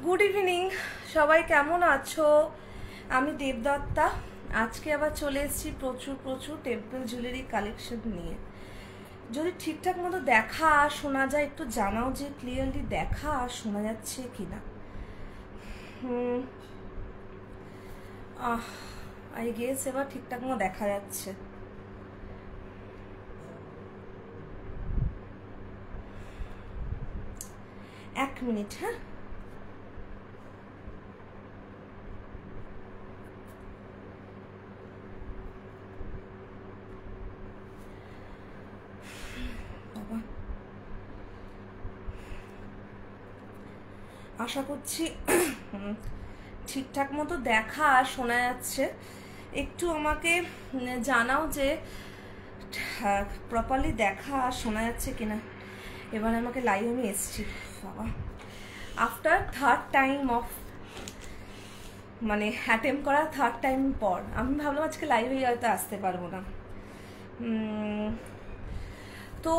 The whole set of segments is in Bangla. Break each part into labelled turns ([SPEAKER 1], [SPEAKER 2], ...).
[SPEAKER 1] গুড ইভিনিং, সবাই কেমন আছো? আমি দেবদত্তা। আজকে আবার চলে এসেছি প্রচুর প্রচুর টেম্পল জুয়েলারি কালেকশন নিয়ে। যদি ঠিকঠাক মতো দেখা আর শোনা যায় একটু জানাও যে ক্লিয়ারলি দেখা আর শোনা যাচ্ছে কিনা। আই গেস এবার ঠিকঠাক মতো দেখা যাচ্ছে। এক মিনিট, হ্যাঁ। আশা করছি ঠিকঠাক মতো দেখা আর শোনা যাচ্ছে। একটু আমাকে জানাও যে প্রপারলি দেখা আর শোনা যাচ্ছে কিনা। এবার আমাকে লাইভ আমি এসছি বাবা, আফটার থার্ড টাইম অফ মানে অ্যাটেম্প করা থার্ড টাইম পর আমি ভাবলাম আজকে লাইভে হয়তো আসতে পারবো না। তো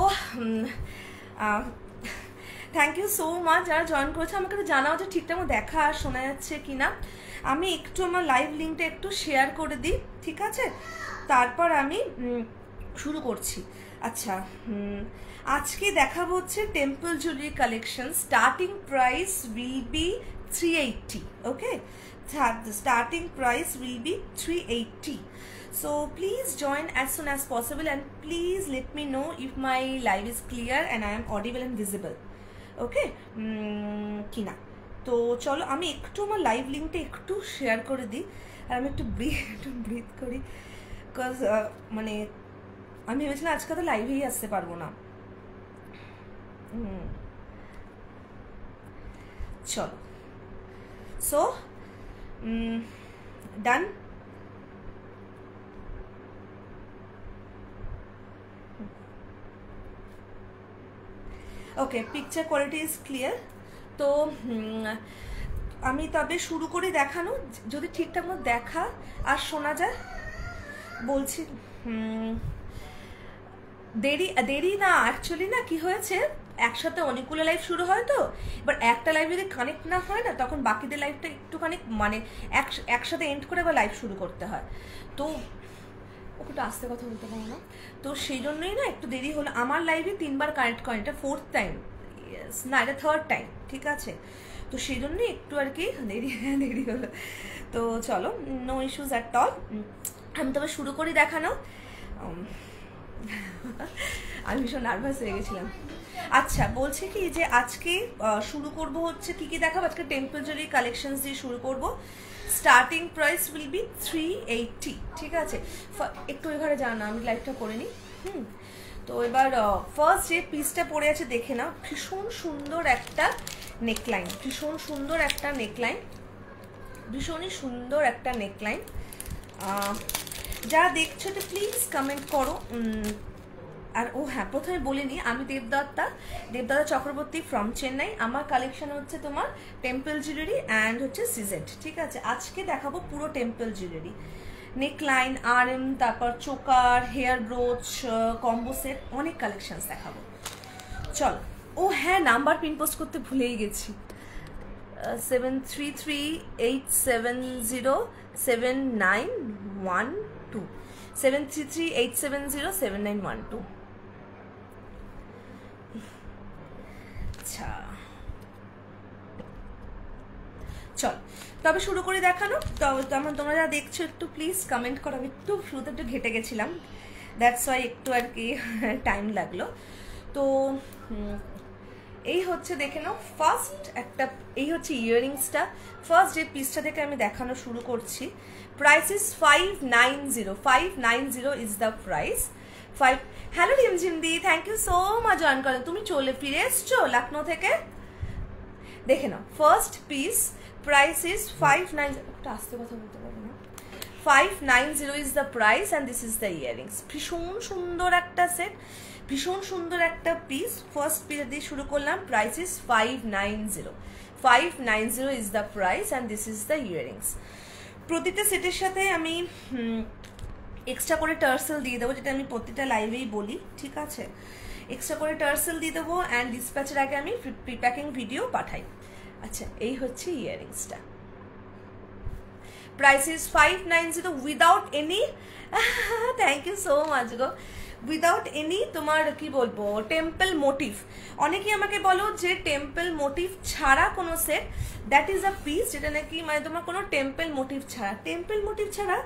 [SPEAKER 1] থ্যাংক ইউ সো মাচ যারা জয়েন করেছে। আমাকে তো জানাও যে ঠিকঠাক দেখা আর শোনা যাচ্ছে কিনা। আমি একটু আমার লাইভ লিঙ্কটা একটু শেয়ার করে দিই, ঠিক আছে? তারপর আমি শুরু করছি। আচ্ছা, আজকে দেখাবো হচ্ছে temple jewellery collection. Starting price will be 380, okay? The starting price will be 380. So please join as soon as possible and please let me know if my live is clear and I am audible and visible. ওকে কিনা? তো চলো আমি একটু আমার লাইভ লিঙ্কটা একটু শেয়ার করে দিই আর আমি একটু ব্রিথ করি, বিকজ মানে আমি ভেবেছিলাম আজকে তো লাইভেই আসতে পারবো না। চলো, so done. Okay, picture quality is clear. তো আমি তবে শুরু করি দেখানো, যদি ঠিকঠাক মতো দেখা আর শোনা যায়। বলছি দেরি না, অ্যাকচুয়ালি না কি হয়েছে, একসাথে অনেকগুলো লাইভ শুরু হয়, তো এবার একটা লাইভ যদি কানেক্ট না হয় না তখন বাকিদের লাইভটা একটুখানি মানে একসাথে এন্ড করে আবার লাইভ শুরু করতে হয়। তো ওকে একটু আস্তে কথা বলতে পারো না? তো সেই জন্যই না একটু দেরি হলো। আমার লাইভে 3বার কানেক্ট করেন, এটা 4th টাইম না, এটা 3rd টাইম, ঠিক আছে? তো সেই জন্যই একটু আর কি দেরি হলো। তো চলো, নো ইস্যুজ অ্যাট অল। আমি তবে শুরু করি দেখানো। আমি ভীষণ নার্ভাস হয়ে গেছিলাম। আচ্ছা, বলছি কি যে আজকে শুরু করব হচ্ছে কি দেখাবো, আজকে টেম্পল জুয়েলারি কালেকশন দিয়ে শুরু করব। স্টার্টিং প্রাইস উইল বি 380, ঠিক আছে? একটু এখানে জানা আমি লাইভটা করে নিই। তো এবার ফার্স্ট যে পিসটা পড়ে আছে দেখে নাও। ভীষণ সুন্দর একটা নেকলাইন, ভীষণ সুন্দর একটা নেকলাইন, ভীষণই সুন্দর একটা নেকলাইন। যারা দেখছো তো প্লিজ কমেন্ট করো। আর ও হ্যাঁ, প্রথমে বলে নিই, আমি দেবদত্তা চক্রবর্তী ফ্রম চেন্নাই। আমার কালেকশন হচ্ছে তোমার টেম্পল জুয়েলারি অ্যান্ড হচ্ছে সিজেট, ঠিক আছে? আজকে দেখাবো পুরো টেম্পল জুয়েলারি, নেকলাইন, RM, তারপর choker, hair brooch, combo set, অনেক কালেকশনস দেখাবো। চলো। ও হ্যাঁ, নাম্বার পিন পোস্ট করতে ভুলেই গেছি। 733870791 733870791। আচ্ছা, চল তবে শুরু করে দেখানো। তোমরা যা দেখছো একটু প্লিজ কমেন্ট করো। আমি একটু শুরুতে একটু ঘেটে গেছিলাম, দ্যাটস ওয়াই একটু আর কি টাইম লাগলো। তো এই হচ্ছে দেখে নাও ফার্স্ট একটা, এই হচ্ছে ইয়াররিংসটা। ফার্স্ট যে পিসটা থেকে আমি দেখানো শুরু করছি। Price is 590 is the price. Hello রিমঝিমদি, thank you so much join করেন। তুমি চলে ফিরে এসছো লখনৌ থেকে? দেখে নাও ফার্স্ট পিস, প্রাইস ইজ 590। একটু আস্তে কথা বলতে পারবো না? 590 is the price and this is the earrings. ভীষণ সুন্দর একটা সেট, ভীষণ সুন্দর একটা পিস। ফার্স্ট পিস দিয়ে শুরু করলাম। Price is 590 is the price and this is the earrings. প্রতিটা সেটের সাথে আমি এক্সট্রা করে টার্সেল দিয়ে দেবো, যেটা আমি প্রতিটা লাইভেই বলি, ঠিক আছে? এক্সট্রা করে টার্সেল দিয়ে দেবো অ্যান্ড ডিসপ্যাচের আগে আমি প্রিপ্যাকিং ভিডিও পাঠাই। আচ্ছা, এই হচ্ছে ইয়াররিংসটা। Price is 590 without any, thank you so much গো, উইদাউট এনি তোমার কি বলবো টেম্পল মোটিভ। অনেকেই আমাকে বলো যে টেম্পল মোটিভ ছাড়া কোনো set, that is a piece যেটা নাকি মানে তোমার কোনো টেম্পল মোটিভ ছাড়া, টেম্পল মোটিভ ছাড়া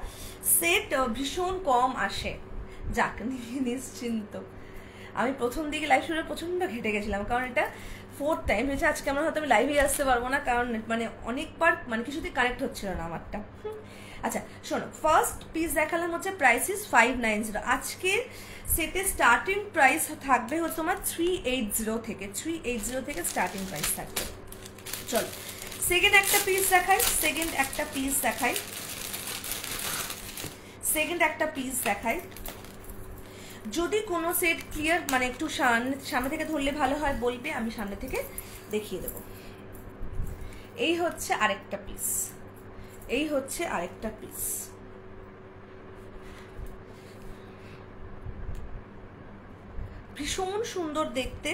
[SPEAKER 1] সেট ভীষণ কম আসে। যাক, নিশ্চিন্ত। আমি প্রথম দিকে লাইভ শুরু প্রচণ্ড ঘেটে গেছিলাম, কারণ এটা 4th টাইম হয়েছে। আজকে আমার হয়তো আমি লাইভে আসতে পারবো না, কারণ মানে অনেকবার মানে কিছুতেই কানেক্ট হচ্ছিল না আমারটা। আচ্ছা শোনো, ফার্স্ট পিস দেখালাম হচ্ছে প্রাইস ইজ 590। আজকের সেটের স্টার্টিং প্রাইস থাকবে হচ্ছে তোমার 380 থেকে, 380 থেকে স্টার্টিং প্রাইস থাকবে। চলো সেকেন্ড একটা পিস দেখাই, সেকেন্ড একটা পিস দেখাই। যদি কোনো সেট ক্লিয়ার মানে একটু সামনে থেকে ধরলে ভালো হয় বলবে, আমি সামনে থেকে দেখিয়ে দেব। এই হচ্ছে আরেকটা পিস, এই হচ্ছে আরেকটা পিস। ভীষণ সুন্দর দেখতে।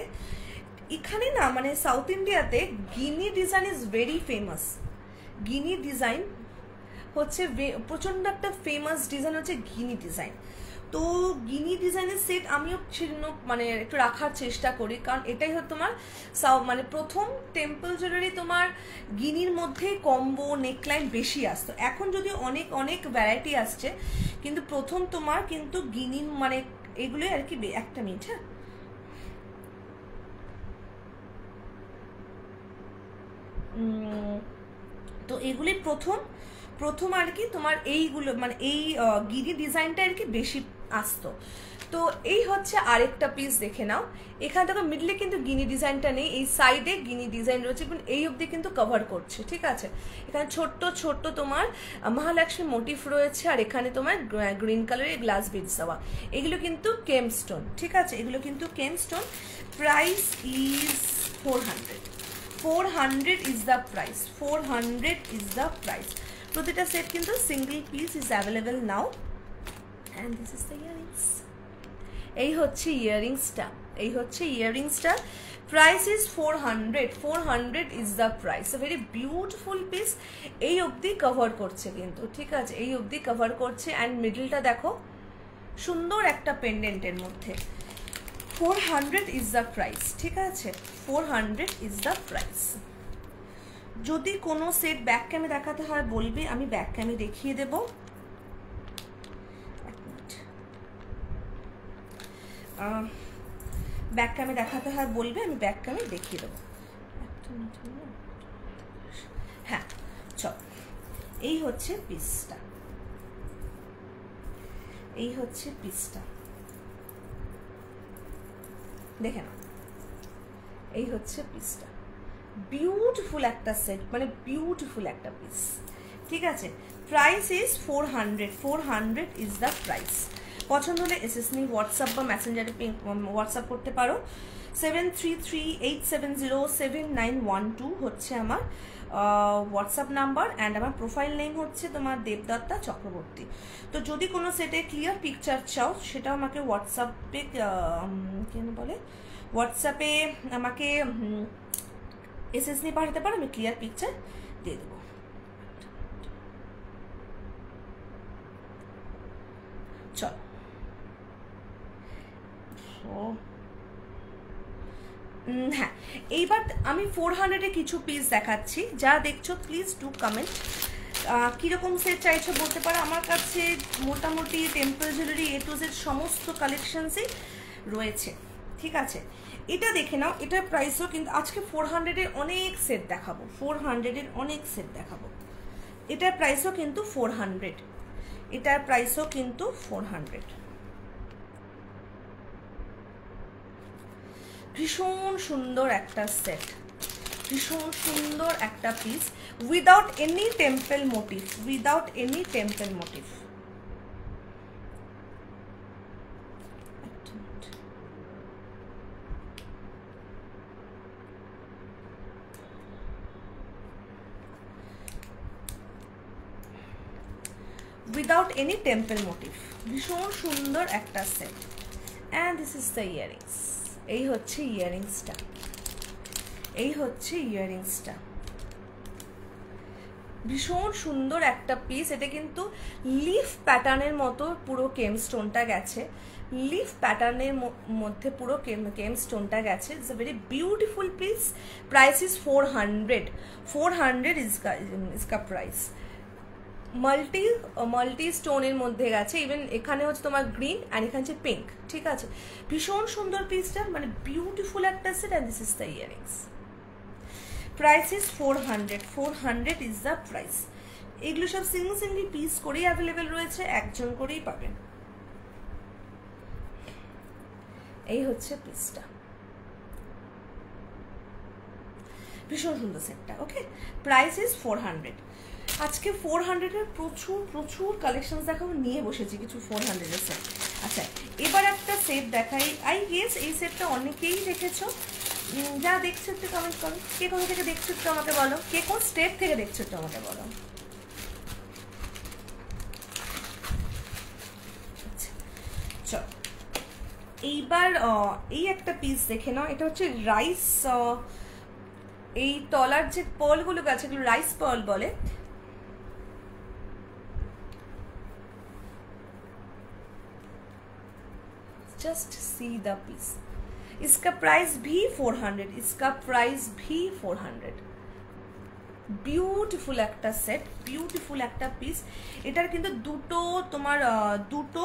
[SPEAKER 1] এখানে না মানে সাউথ ইন্ডিয়াতে guinea design is very famous. Guinea design হচ্ছে প্রচণ্ড একটা ফেমাস ডিজাইন হচ্ছে গিনি ডিজাইন। তো গিনি ডিজাইনের সেট আমিও মানে একটু রাখার চেষ্টা করি, কারণ এটাই হচ্ছে তোমার মানে প্রথম টেম্পল জুয়েলারি তোমার গিনির মধ্যে কম্বো নেকলাইন বেশি আসতো। এখন যদি অনেক অনেক ভ্যারাইটি আসছে, কিন্তু প্রথম তোমার কিন্তু গিনি মানে এগুলোই আর কি। একটা মিনিট, হ্যাঁ। তো এগুলি প্রথম আর কি তোমার এইগুলো মানে এই গিনি ডিজাইনটা আর কি বেশি আসতো। তো এই হচ্ছে আরেকটা পিস, দেখে নাও। এখান থেকে মিডলে কিন্তু গিনি ডিজাইনটা নেই, এই সাইডে গিনি ডিজাইন রয়েছে, কিন্তু এই অবধি কিন্তু কভার করছে, ঠিক আছে। এখানে ছোট্ট ছোট্ট তোমার মহালক্ষ্মী মোটিভ রয়েছে, আর এখানে তোমার গ্রিন কালারের গ্লাস বিডস দেওয়া। এগুলো কিন্তু কেম স্টোন, ঠিক আছে, এগুলো কিন্তু kemp stone. Price is 400 is the price, 400 is the price. প্রতিটা সেট কিন্তু single piece is available now. And this is the earrings. এই হচ্ছে ইয়াররিংসটা, এই হচ্ছে ইয়াররিংসটা। Price is 400 is the price. A very beautiful piece. এই অবধি কভার করছে কিন্তু, ঠিক আছে, এই অবধি কভার করছে। অ্যান্ড মিডলটা দেখো, সুন্দর একটা পেন্ডেন্টের মধ্যে। 400 ইজ দ্য প্রাইস, ঠিক আছে, 400 ইজ দ্য প্রাইস। যদি কোনো সেট ব্যাক ক্যামে দেখাতে হয় বলবে, আমি ব্যাক ক্যামে দেখিয়ে দেব। ব্যাক ক্যামে দেখাতে হয় বলবে, আমি ব্যাক ক্যামে দেখিয়ে দেবো। হ্যাঁ চল, এই হচ্ছে পিসটা, এই হচ্ছে পিসটা, দেখে না, এই হচ্ছে পিসটা। বিউটিফুল একটা সেট, মানে বিউটিফুল একটা পিস, ঠিক আছে। Price is 400 is the price. পছন্দ হলে এসএসনি হোয়াটসঅ্যাপ বা মেসেঞ্জারে হোয়াটসঅ্যাপ করতে পারো। 7338707912 হচ্ছে আমার হোয়াটসঅ্যাপ নাম্বার। অ্যান্ড আমার প্রোফাইল নেম হচ্ছে তোমার দেবদত্তা চক্রবর্তী। তো যদি কোনো সেটে ক্লিয়ার পিকচার চাও, সেটাও আমাকে হোয়াটসঅ্যাপে কেন বলে হোয়াটসঅ্যাপে আমাকে এসএসনি পাঠাতে পারো, আমি ক্লিয়ার পিকচার দিয়ে দেবো। চল, হ্যাঁ, এইবার আমি 400-এ কিছু পিস দেখাচ্ছি। যা দেখছো প্লিজ ডু কমেন্ট। কীরকম সেট চাইছো বলতে পারো। আমার কাছে মোটামুটি temple jewellery A to Z সমস্ত কালেকশনসই রয়েছে, ঠিক আছে। এটা দেখে নাও, এটার প্রাইসও কিন্তু আজকে 400-এর অনেক সেট দেখাবো, 400-এর অনেক সেট দেখাবো। এটার প্রাইসও কিন্তু 400, এটার প্রাইসও কিন্তু 400। ভীষণ সুন্দর একটা সেট, ভীষণ সুন্দর একটা piece, without any temple motif, without any temple motif. Without any temple motif, ভীষণ সুন্দর একটা set. And this is the earrings. এই হচ্ছে ইয়াররিংসটা, এই হচ্ছে ইয়াররিংসটা। ভীষণ সুন্দর একটা পিস। এটা কিন্তু লিফ প্যাটার্নের মতো পুরো কেম স্টোনটা গেছে, লিফ প্যাটার্নের মধ্যে পুরো কেম স্টোনটা গেছে। It's a very beautiful piece. Price is 400 is কা প্রাইস। মাল্টি স্টোনের মধ্যে গেছে। ইভেন এখানে হচ্ছে তোমার গ্রিন আর এখানে হচ্ছে পিঙ্ক, ঠিক আছে। ভীষণ সুন্দর পিসটা, মানে বিউটিফুল একটা set. And this is the earrings. Price is 400 is the price. এগুলো সব সিঙ্গলি পিস করেই অ্যাভেলেবেল রয়েছে, একজন করেই পাবেন। এই হচ্ছে পিসটা, ভীষণ সুন্দর সেটটা। ওকে, প্রাইস ইজ 400। আজকে 400-এর প্রচুর কালেকশন দেখাবো, নিয়ে বসেছি কিছু 400-এর সেট। আচ্ছা, এবার একটা সেট দেখাই। আই গেস এই সেটটা অনেকেই দেখেছো, যা দেখছো একটু কমেন্ট করো। কে কোথা থেকে দেখছো একটু আমাকে বলো, কে কোন স্টেট থেকে দেখছো একটু আমাকে বলো। আচ্ছা চল, এইবার এই একটা পিস দেখে নাও। এটা হচ্ছে রাইস, এই তলার যে পার্লগুলো আছে এগুলো রাইস পার্ল বলে। Just see the piece. इसका प्राइस भी 400, इसका प्राइस भी 400। বিউটিফুল একটা সেট, বিউটিফুল একটা পিস। এটার কিন্তু দুটো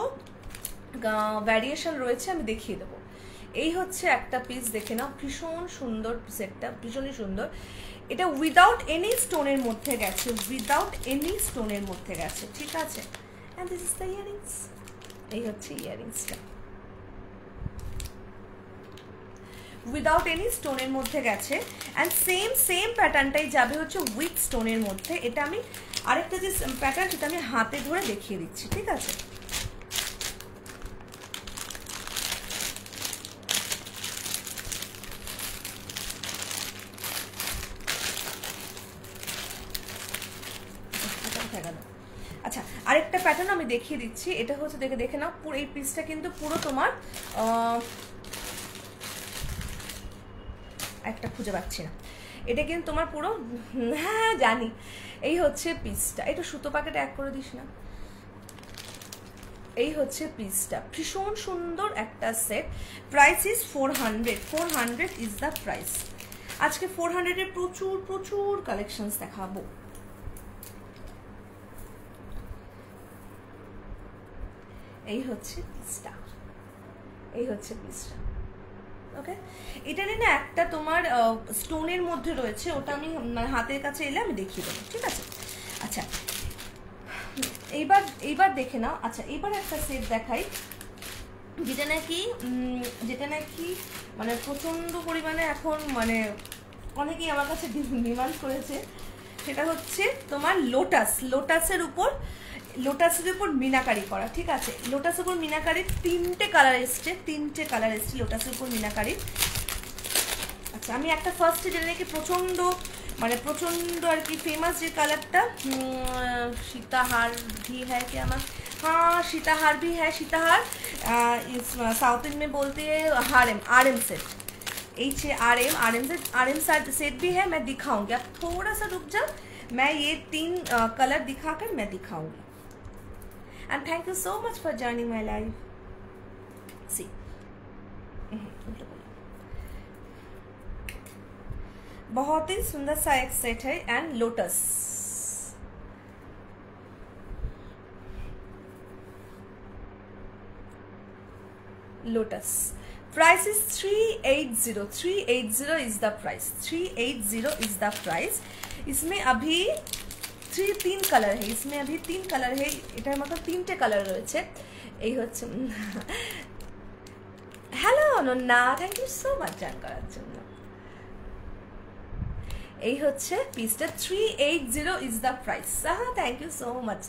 [SPEAKER 1] ভ্যারিয়েশন রয়েছে, আমি দেখিয়ে দেবো। এই হচ্ছে একটা পিস, দেখে নাও। ভীষণ সুন্দর সেটটা, ভীষণই সুন্দর। এটা উইদাউট এনি স্টোনের মধ্যে গেছে, উইদাউট এনি স্টোনের মধ্যে গেছে, ঠিক আছে। And this is the earrings. এই হচ্ছে ইয়ারিংসটা, উইদাউট এনি স্টোনের মধ্যে গেছে। অ্যান্ড সেম প্যাটার্নটাই যাবে হচ্ছে উইথ স্টোনের মধ্যে। এটা আমি আরেকটা যে প্যাটার্ন সেটা আমি হাতে ধরে দেখিয়ে দিচ্ছি, ঠিক আছে। আচ্ছা, আরেকটা প্যাটার্ন আমি দেখিয়ে দিচ্ছি। এটা হচ্ছে দেখে নাও, পুরো এই পিসটা কিন্তু পুরো তোমার একটা খুঁজে পাচ্ছি না, এটা কিন্তু তোমার পুরো, হ্যাঁ জানি। এই হচ্ছে পিসটা, একটু সুতো প্যাকেট এক করে দিস না। এই হচ্ছে পিসটা, ভীষণ সুন্দর একটা set. Price is 400 is the price. আজকে 400-এর প্রচুর কালেকশনস দেখাবো। এই হচ্ছে পিসটা, এই হচ্ছে পিসটা। ওকে, এটা নিয়ে না একটা তোমার স্টোনের মধ্যে রয়েছে, ওটা আমি হাতের কাছে এলে আমি দেখিয়ে দেবো, ঠিক আছে। আচ্ছা, এইবার দেখে নাও। আচ্ছা, এইবার একটা সেট দেখাই, যেটা নাকি মানে প্রচন্ড পরিমাণে এখন মানে অনেকেই আমার কাছে ডিমান্ড করেছে। সেটা হচ্ছে তোমার লোটাসের উপর মিনাকারি করা, ঠিক আছে। লোটাসের উপর মিনাকারির তিনটে কালার এসছে লোটাসের উপর মিনাকারি। আচ্ছা, আমি একটা ফার্স্টে যেটা নাকি প্রচন্ড আর কি ফেমাস যে কালারটা, सीताहार भी है क्या मैम? हाँ, सीताहार भी है। सीताहार साउथ इंडियन में बोलते हैं आरएम सेट, आरएम सेट भी है। मैं दिखाऊंगी, आप थोड़ा सा रुक जाओ, मैं ये 3 कलर दिखाकर मैं दिखाऊंगी। And thank you so much for joining my live. See, बहुत ही सुंदर सा एक सेट है। And lotus, price is 380 is the price. 380 is the price. इसमें अभी 3 कलर है, इसमें अभी 3 कलर है। এটার মতো 3টে কালার রয়েছে। এই হচ্ছে, hello Ananya, thank you so much join করার জন্য। এই হচ্ছে পিসটা, 380 इज द प्राइस। हाँ, thank you so much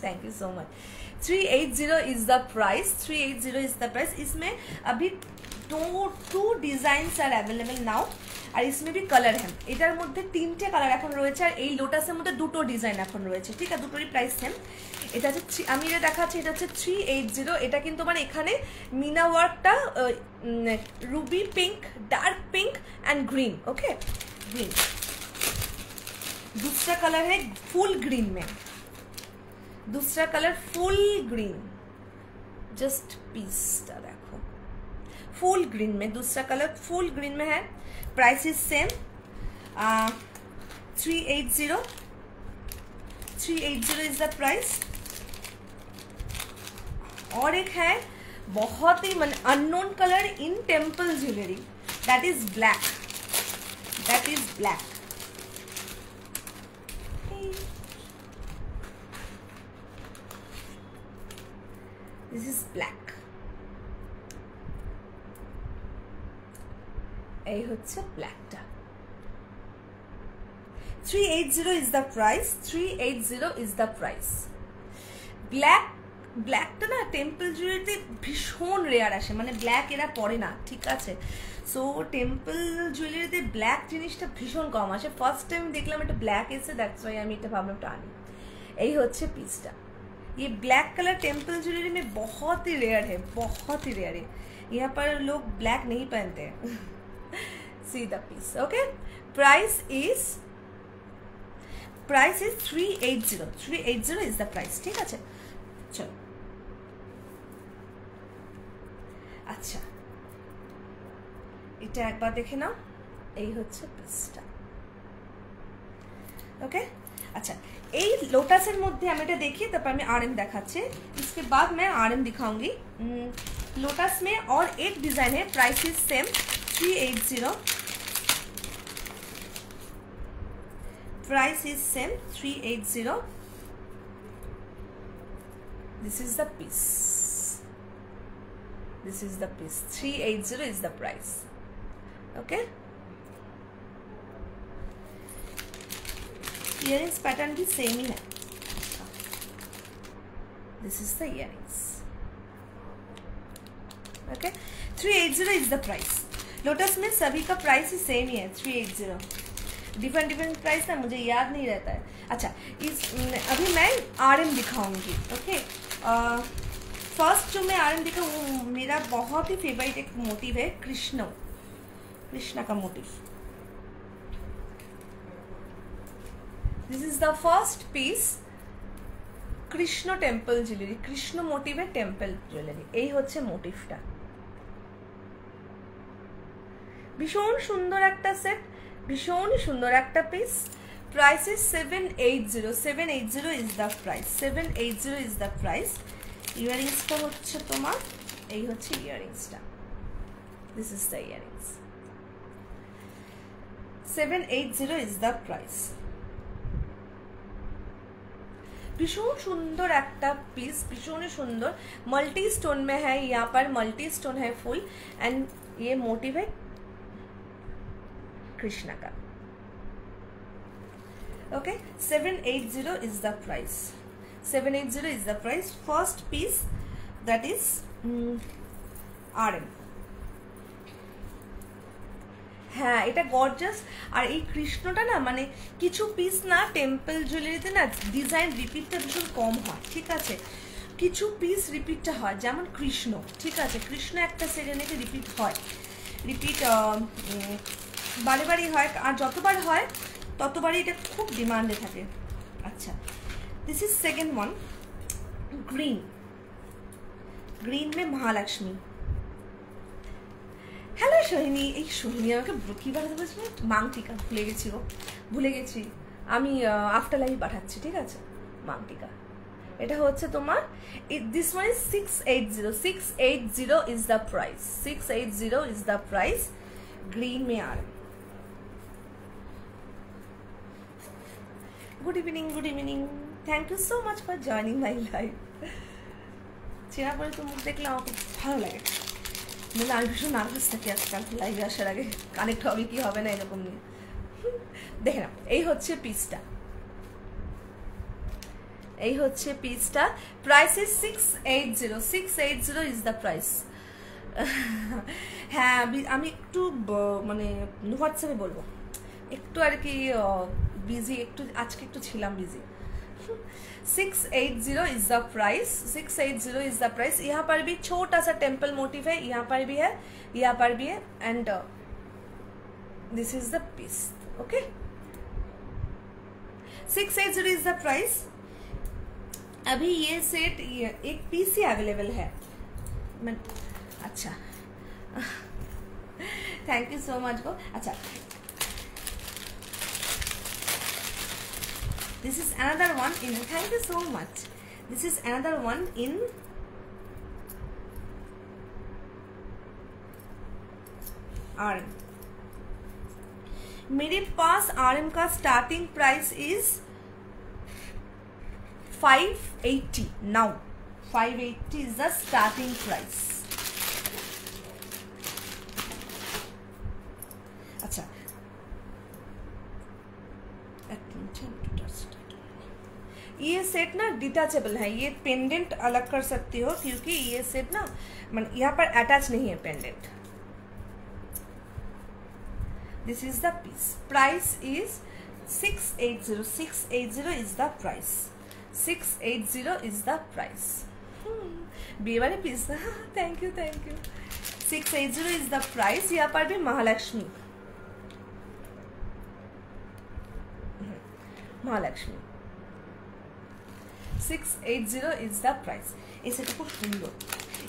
[SPEAKER 1] 380 is the price. 380 is the price. इसमें अभी 2 ডিজাইনস আর অ্যাভেলেবেল নাও। আর इसमें भी কালার है। এটার মধ্যে 3টে কালার এখন রয়েছে। আর এই লোটাসের মধ্যে 2টো ডিজাইন এখন রয়েছে, ঠিক আছে। দুটোরই প্রাইস সেম। এটা হচ্ছে আমি এটা দেখাচ্ছি, এটা হচ্ছে 380। এটা কিন্তু মানে এখানে মিনা ওয়ার্কটা ruby pink, dark pink and green. Okay, green, दूसरा कलर है फुल ग्रीन में, दूसरा कलर फुल ग्रीन, जस्ट पीसটা देखो फुल ग्रीन में, दूसरा कलर फुल ग्रीन में है। Price is same 380 is the price. और एक है बहुत ही unknown colour in temple jewellery, that is black, that is black. This is black. এই হচ্ছে ব্ল্যাকটা। 380 is the price, 380 is the price. ব্ল্যাকটা না টেম্পল জুয়েলারিতে ভীষণ রেয়ার আসে, মানে ব্ল্যাক এরা পরে না, ঠিক আছে। সো টেম্পল জুয়েলারিতে ব্ল্যাক জিনিসটা ভীষণ কম আসে। ফার্স্ট টাইম দেখলাম এটা ব্ল্যাক এসে, দ্যাটস ওয়াই আমি এটা ভাবলাম এটা আনি। এই হচ্ছে পিসটা। ये ब्लैक कलर टेम्पल ज्वेलरी में बहुत ही रेयर है, बहुत ही रेयर है। यहाँ पर लोग ब्लैक नहीं पहनते हैं। See the piece, okay. Price is 380 is the price, ठीक है। चलो अच्छा এটা একবার দেখে নাও, এই হচ্ছে পিসটা, ओके। अच्छा এই লোটাসের মধ্যে আমি এটা দেখি, তারপর আমি आरएम দেখাচ্ছি, इसके बाद मैं आरएम दिखाऊंगी। लोटस में और एक डिजाइन है, price is same 380, price is same 380। This is the piece, this is the piece, 380 is the price, okay. Earrings pattern भी सेम ही है। This is the earrings, okay. 380 is the price. Lotus में सभी का प्राइस ही सेम ही है, 380। डिफरेंट डिफरेंट प्राइस ना मुझे याद नहीं रहता है। अच्छा अभी मैं आरएम दिखाऊंगी, ओके। फर्स्ट जो मैं आरएम दिखा वो मेरा बहुत ही फेवरेट एक मोटिव है, कृष्णा का motif. This is the first piece, Krishna temple jewellery, Krishna motif है टेम्पल ज्वेलरी। এই হচ্ছে মোটিভটা, ভীষণ সুন্দর একটা সেট, ভীষণ সুন্দর একটা piece. Price is 780 is the price, 780 is the price. ইয়ারিংসটা হচ্ছে তোমার, এই হচ্ছে ইয়ারিংসটা, this is the earrings. 780 is the price. भीषण सुंदर एक पीस, भीषण सुंदर, मल्टी स्टोन में है, यहाँ पर मल्टी स्टोन है फुल, एंड ये मोटिव है कृष्णा का, okay. 780 is the price, 780 is the price. First piece that is RM. হ্যাঁ এটা গর্জাস। আর এই কৃষ্ণটা না মানে কিছু পিস না টেম্পল জুয়েলারিতে না ডিজাইন রিপিটটা ভীষণ কম হয়, ঠিক আছে। কিছু পিস রিপিটটা হয়, যেমন কৃষ্ণ, ঠিক আছে। কৃষ্ণ একটা সিজনেতে রিপিট হয়, রিপিট বারে বারই হয়, আর যতবার হয় ততবারই এটা খুব ডিমান্ডে থাকে। আচ্ছা this is second one, green, green May Mahalakshmi. Hello Sohini, এই সোহিনী আমাকে কীভাবে বলছি, মাংটিকা ভুলে গেছি আমি, আফটার লাইফ পাঠাচ্ছি, ঠিক আছে। মাংটিকা এটা হচ্ছে তোমার, this one is 680 is the price, 680 is the price. Green মে আর good evening, thank you so much for joining my live. চেনা পরে তো মুখ দেখলে আমার খুব ভালো লাগে, মানে আমি ভীষণ নার্ভাস থাকি আজকাল লাইভে আসার আগে, কানেক্ট হবে কি হবে না এরকম নিয়ে। দেখে না এই হচ্ছে পিসটা, এই হচ্ছে পিসটা। Price is 680 is the price. হ্যাঁ আমি একটু মানে হোয়াটসঅ্যাপে বলবো, একটু আর কি বিজি, একটু আজকে একটু ছিলাম busy. 680 is the price, 680 is the price. यहाँ पर भी छोटा सा टेम्पल मोटिव है, यहाँ पर भी है, यहाँ पर भी है, and this is the piece, okay. 680 is the price. अभी ये सेट एक पीस ही अवेलेबल है। अच्छा थैंक यू सो मच को। अच्छा this is another one in, thank you so much, this is another one in RM। मेरे पास RM का starting price is 580 now, 580 is the starting price। अच्छा ये सेट ना डिटैचेबल है, ये पेंडेंट अलग कर सकती हो क्योंकि ये सेट ना यहाँ पर अटैच नहीं है pendant. This is the piece, price is 680, 680 is the price, 680 is the price. B वाले पीस ना, thank you 680 is the price. यहाँ पर भी Mahalakshmi, Mahalakshmi 680 is the price. ये सेट खूब सुंदर,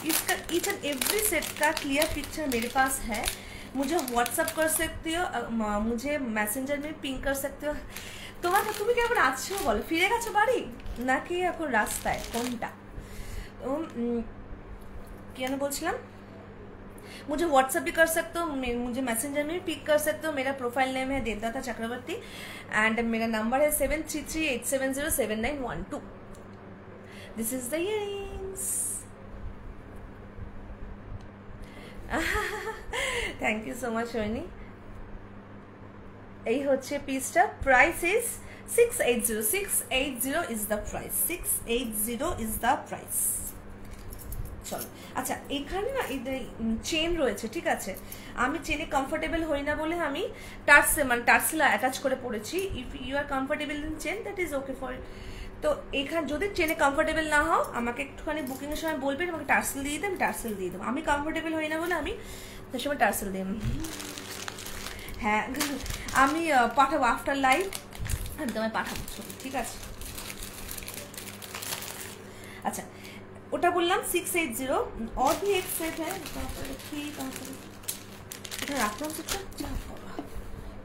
[SPEAKER 1] इसका ईच एंड एवरी सेट का क्लियर पिक्चर मेरे पास है। मुझे व्हाट्सअप कर सकते हो, मुझे मैसेंजर में पिंग कर सकते हो। তুমি কি এখন আসছো বলো, ফিরে গেছো বাড়ি নাকি এখন রাস্তায়, কোনটা? তো কি যেন বলছিলাম, मुझे व्हाट्सअप भी कर सकते हो, मुझे मैसेंजर में भी पिक कर सकते हो। मेरा प्रोफाइल नेम है देवदाता चक्रवर्ती एंड मेरा नंबर है 7338707912। This is the earrings. Thank you so much Rohini. এই হচ্ছে পিসটা, price is 680, 680 is the price, 680 is the price. চলো আচ্ছা, এখানে না চেন রয়েছে, ঠিক আছে। আমি চেনে কমফোর্টেবল হই না বলে আমি টার্সেল অ্যাটাচ করে পড়েছি। If you are comfortable in chain that is okay for. তো এখানে যদি চেনে কমফোর্টেবল না হও আমাকে একটুখানি বুকিং এর সময় বলবেন, আমাকে টার্সেল দিয়ে দেন, টার্সেল দিয়ে দেবো। আমি কমফোর্টেবল হই না বলে আমি তার সময় টার্সেল দিই। হ্যাঁ আমি পাঠাবো আফটার লাইভ, তোমায় পাঠাবো ছবি, ঠিক আছে। अच्छा ওটা বললাম 680। और भी एक सेट है, এটা রাখলাম সেটটা।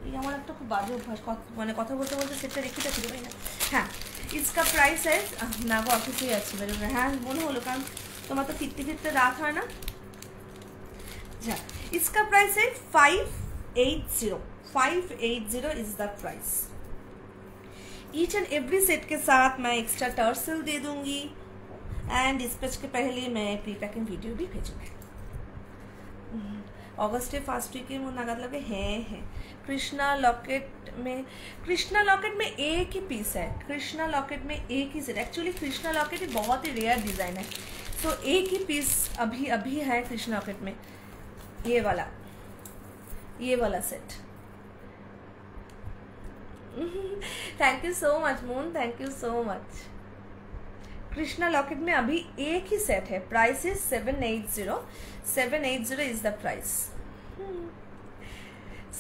[SPEAKER 1] এই আমার একটা খুব বাজে অভ্যাস, মানে কথা বলতে বলতে সেটটা রেখে দিতে পারি না। হ্যাঁ इसका प्राइस है না গো অফিসে যাচ্ছি বেরো, হ্যাঁ মনে হলো কারণ তোমার তো ফিরতে ফিরতে রাত হয় না। अच्छा इसका प्राइस है 580, 580 is the price. Each and every set के साथ मैं एक्स्ट्रा टर्सल दे दूंगी एंड डिस्पैच के पहले मैं प्री पैकिंग वीडियो भी भेजूंगी। अगस्टे फर्स्ट वीक नागाद लगे हैं। कृष्णा लॉकेट में एक ही पीस है, कृष्णा लॉकेट में एक ही सेट। एक्चुअली कृष्णा लॉकेट बहुत ही रेयर डिजाइन है, तो एक ही पीस अभी है कृष्णा लॉकेट में, ये वाला set. Thank you so much moon, thank you so much. Krishna locket में अभी एक ही सेट है, price is 780, 780 is the price,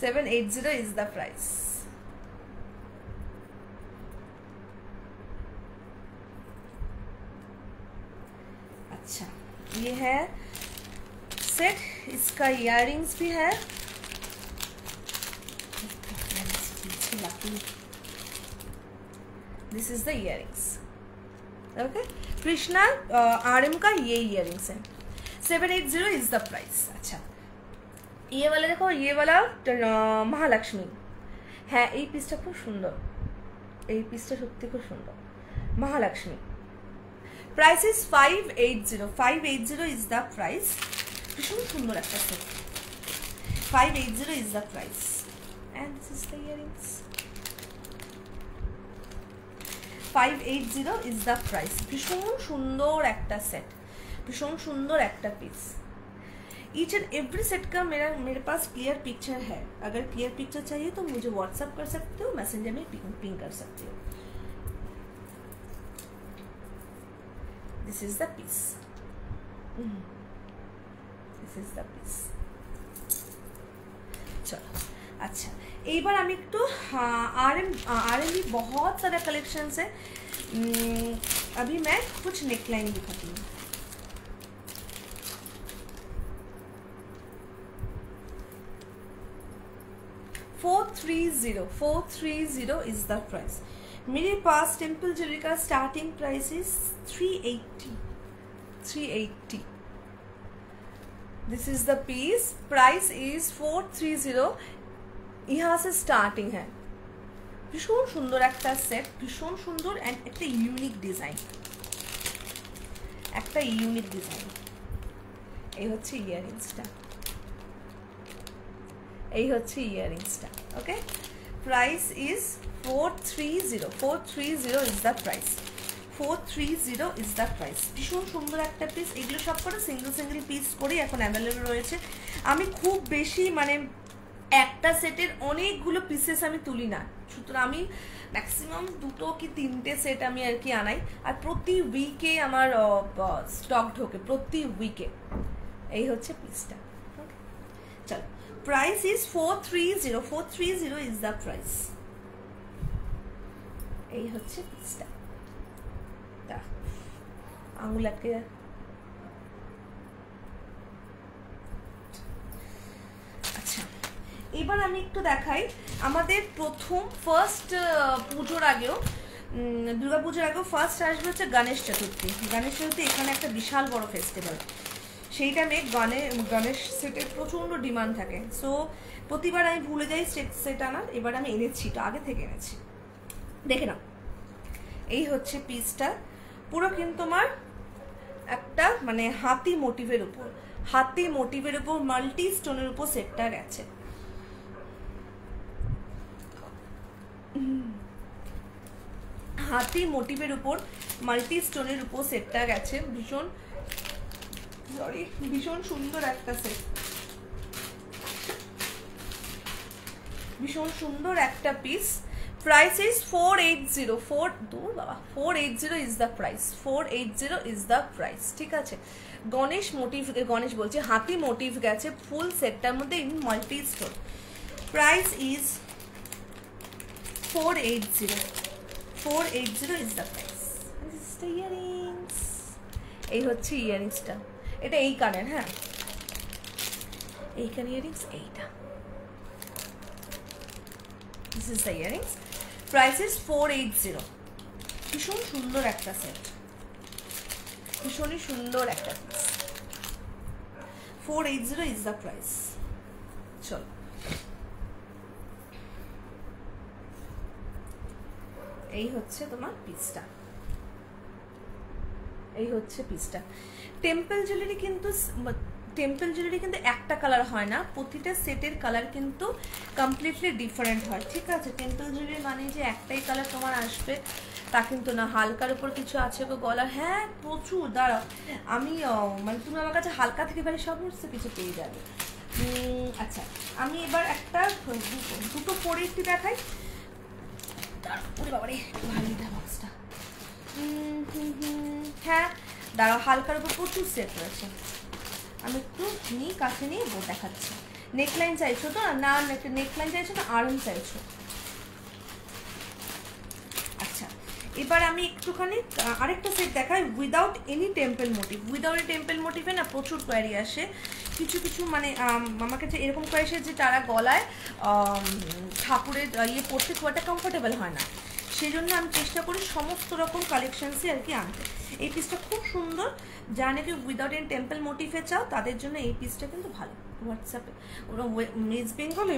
[SPEAKER 1] 780 is the price. अच्छा ये है सेट, इसका इयररिंग्स भी है। This is the earrings, okay. Krishna RM का ये इयररिंग्स है, 780 इज द प्राइस। अच्छा ये वाला देखो, ये वाला महालक्ष्मी है, এই পিসটা খুব সুন্দর, এই পিসটা সত্যি খুব সুন্দর। Mahalakshmi price is 580, 580 is the price. ভীষণ সুন্দর একটা set, 580 is the price and this is the earrings, 580 is the price. भीषण सुंदर একটা सेट, भीषण सुंदर একটা piece. Each and every set का मेरे पास क्लियर पिक्चर है। अगर क्लियर पिक्चर चाहिए तो मुझे व्हाट्सएप कर सकते हो, मैसेंजर में पिंग कर सकते हो। This is the piece, this is the piece. चलो अच्छा এইবার আমি একটু RM बहुत सारे कलेक्शन है। अभी मैं कुछ नेकलाइन दिखाती हूँ। $430 इज द प्राइस। मेरे पास टेम्पल ज्वेलरी का starting price is 380। This is the piece, price is 430। यहाँ से स्टार्टिंग है। भीषण सुंदर एक सेट, भीषण सुंदर एंड एक यूनिक डिजाइन, एक यूनिक डिजाइन। এই হচ্ছে ইয়াররিংসটা, এই হচ্ছে ইয়াররিংসটা। Okay, price is 430 is the price. 430 is the price. ভীষণ সুন্দর একটা পিস। এগুলো সব করে সিঙ্গেল পিস করেই এখন অ্যাভেলেবল রয়েছে। আমি খুব বেশি মানে একটা সেটের অনেকগুলো পিসেস আমি তুলি না, সুতরাং আমি ম্যাক্সিমাম 2 কি 3টে সেট আমি আর কি আনাই। আর প্রতি উইকে আমার স্টক ঢোকে, প্রতি উইকে। এই হচ্ছে পিসটা। ওকে, চলো, price is 430 is the price. এই হচ্ছে পিসটা। আঙুল আটকে এবার আমি একটু দেখাই আমাদের প্রথম ফার্স্ট পুজোর আগেও, দুর্গা পুজোর আগেও ফার্স্ট আসবে হচ্ছে গণেশ চতুর্থী। গণেশ চতুর্থী এখানে একটা বিশাল বড় ফেস্টিভ্যাল, সেই টাইমে গণেশ সেটের প্রচণ্ড ডিমান্ড থাকে। সো প্রতিবার আমি ভুলে যাই সেট আনার, এবার আমি এনেছি, তো আগে থেকে এনেছি। দেখে নাও, এই হচ্ছে পিসটা। পুরো কিন্তু তোমার একটা মানে হাতি মোটিভের উপর, মাল্টি স্টোনের উপর সেটটা গেছে। হাতি মোটিভের উপর মাল্টি স্টোনের উপর সেটটা গেছে। ভীষণ সুন্দর একটা সেট, ভীষণ সুন্দর একটা piece. Price is 480 is the price. 480 is the price. ঠিক আছে, গণেশ বলছে, হাতি মোটিভ গেছে ফুল সেটটার মধ্যে in multi stone. Price is 480 is the price. Earrings, এই হচ্ছে ইয়াররিংসটা। এটা এই কানের, হ্যাঁ এই কান ইয়াররিংস, এইটা। This is the earrings. Price is 480। ভীষণ সুন্দর একটা সেট, ভীষণই সুন্দর একটা পিস। 480 is the price. চলো, এই হচ্ছে তোমার পিসটা, এই হচ্ছে পিসটা। টেম্পল জুয়েলারি কিন্তু একটা কালার হয় না, প্রতিটা সেটের কালার কিন্তু কমপ্লিটলি ডিফারেন্ট হয়। ঠিক আছে, টেম্পল জুয়েলারি মানে যে একটাই কালার তোমার আসবে তা কিন্তু না। হালকার উপর কিছু আছে গো গলার, হ্যাঁ প্রচুর। দাঁড়াও, আমি মানে তুমি আমার কাছে হালকা থেকে ভারী সমস্ত কিছু পেয়ে যাবে। আচ্ছা, আমি এবার একটা দুটো পরে একটু দেখাই। বাবারে ভালোই বক্সটা। হ্যাঁ দাঁড়াও, হালকার উপর প্রচুর সেট রয়েছে। আমি একটু কাছে নিয়ে দেখাচ্ছি। নেকলাইন চাইছো তো? না নেকলাইন চাইছো না আর্ম চাইছো? আচ্ছা, এবার আমি একটুখানি আরেকটা সেট দেখাই without any temple motif. Without any temple মোটিভে না প্রচুর কোয়ারি আসে। কিছু মানে আমার কাছে এরকম কোয়ারি আসে যে তারা গলায় ঠাকুরের ইয়ে পড়তে খুব একটা কমফোর্টেবল হয় না, সেই জন্য আমি চেষ্টা করি সমস্ত রকম কালেকশনসই আর কি আনতে। এই পিসটা খুব সুন্দর, যা নাকি উইদাউট এন টেম্পল মোটিভে চাও তাদের জন্য এই পিসটা কিন্তু ভালো। হোয়াটসঅ্যাপে ওরা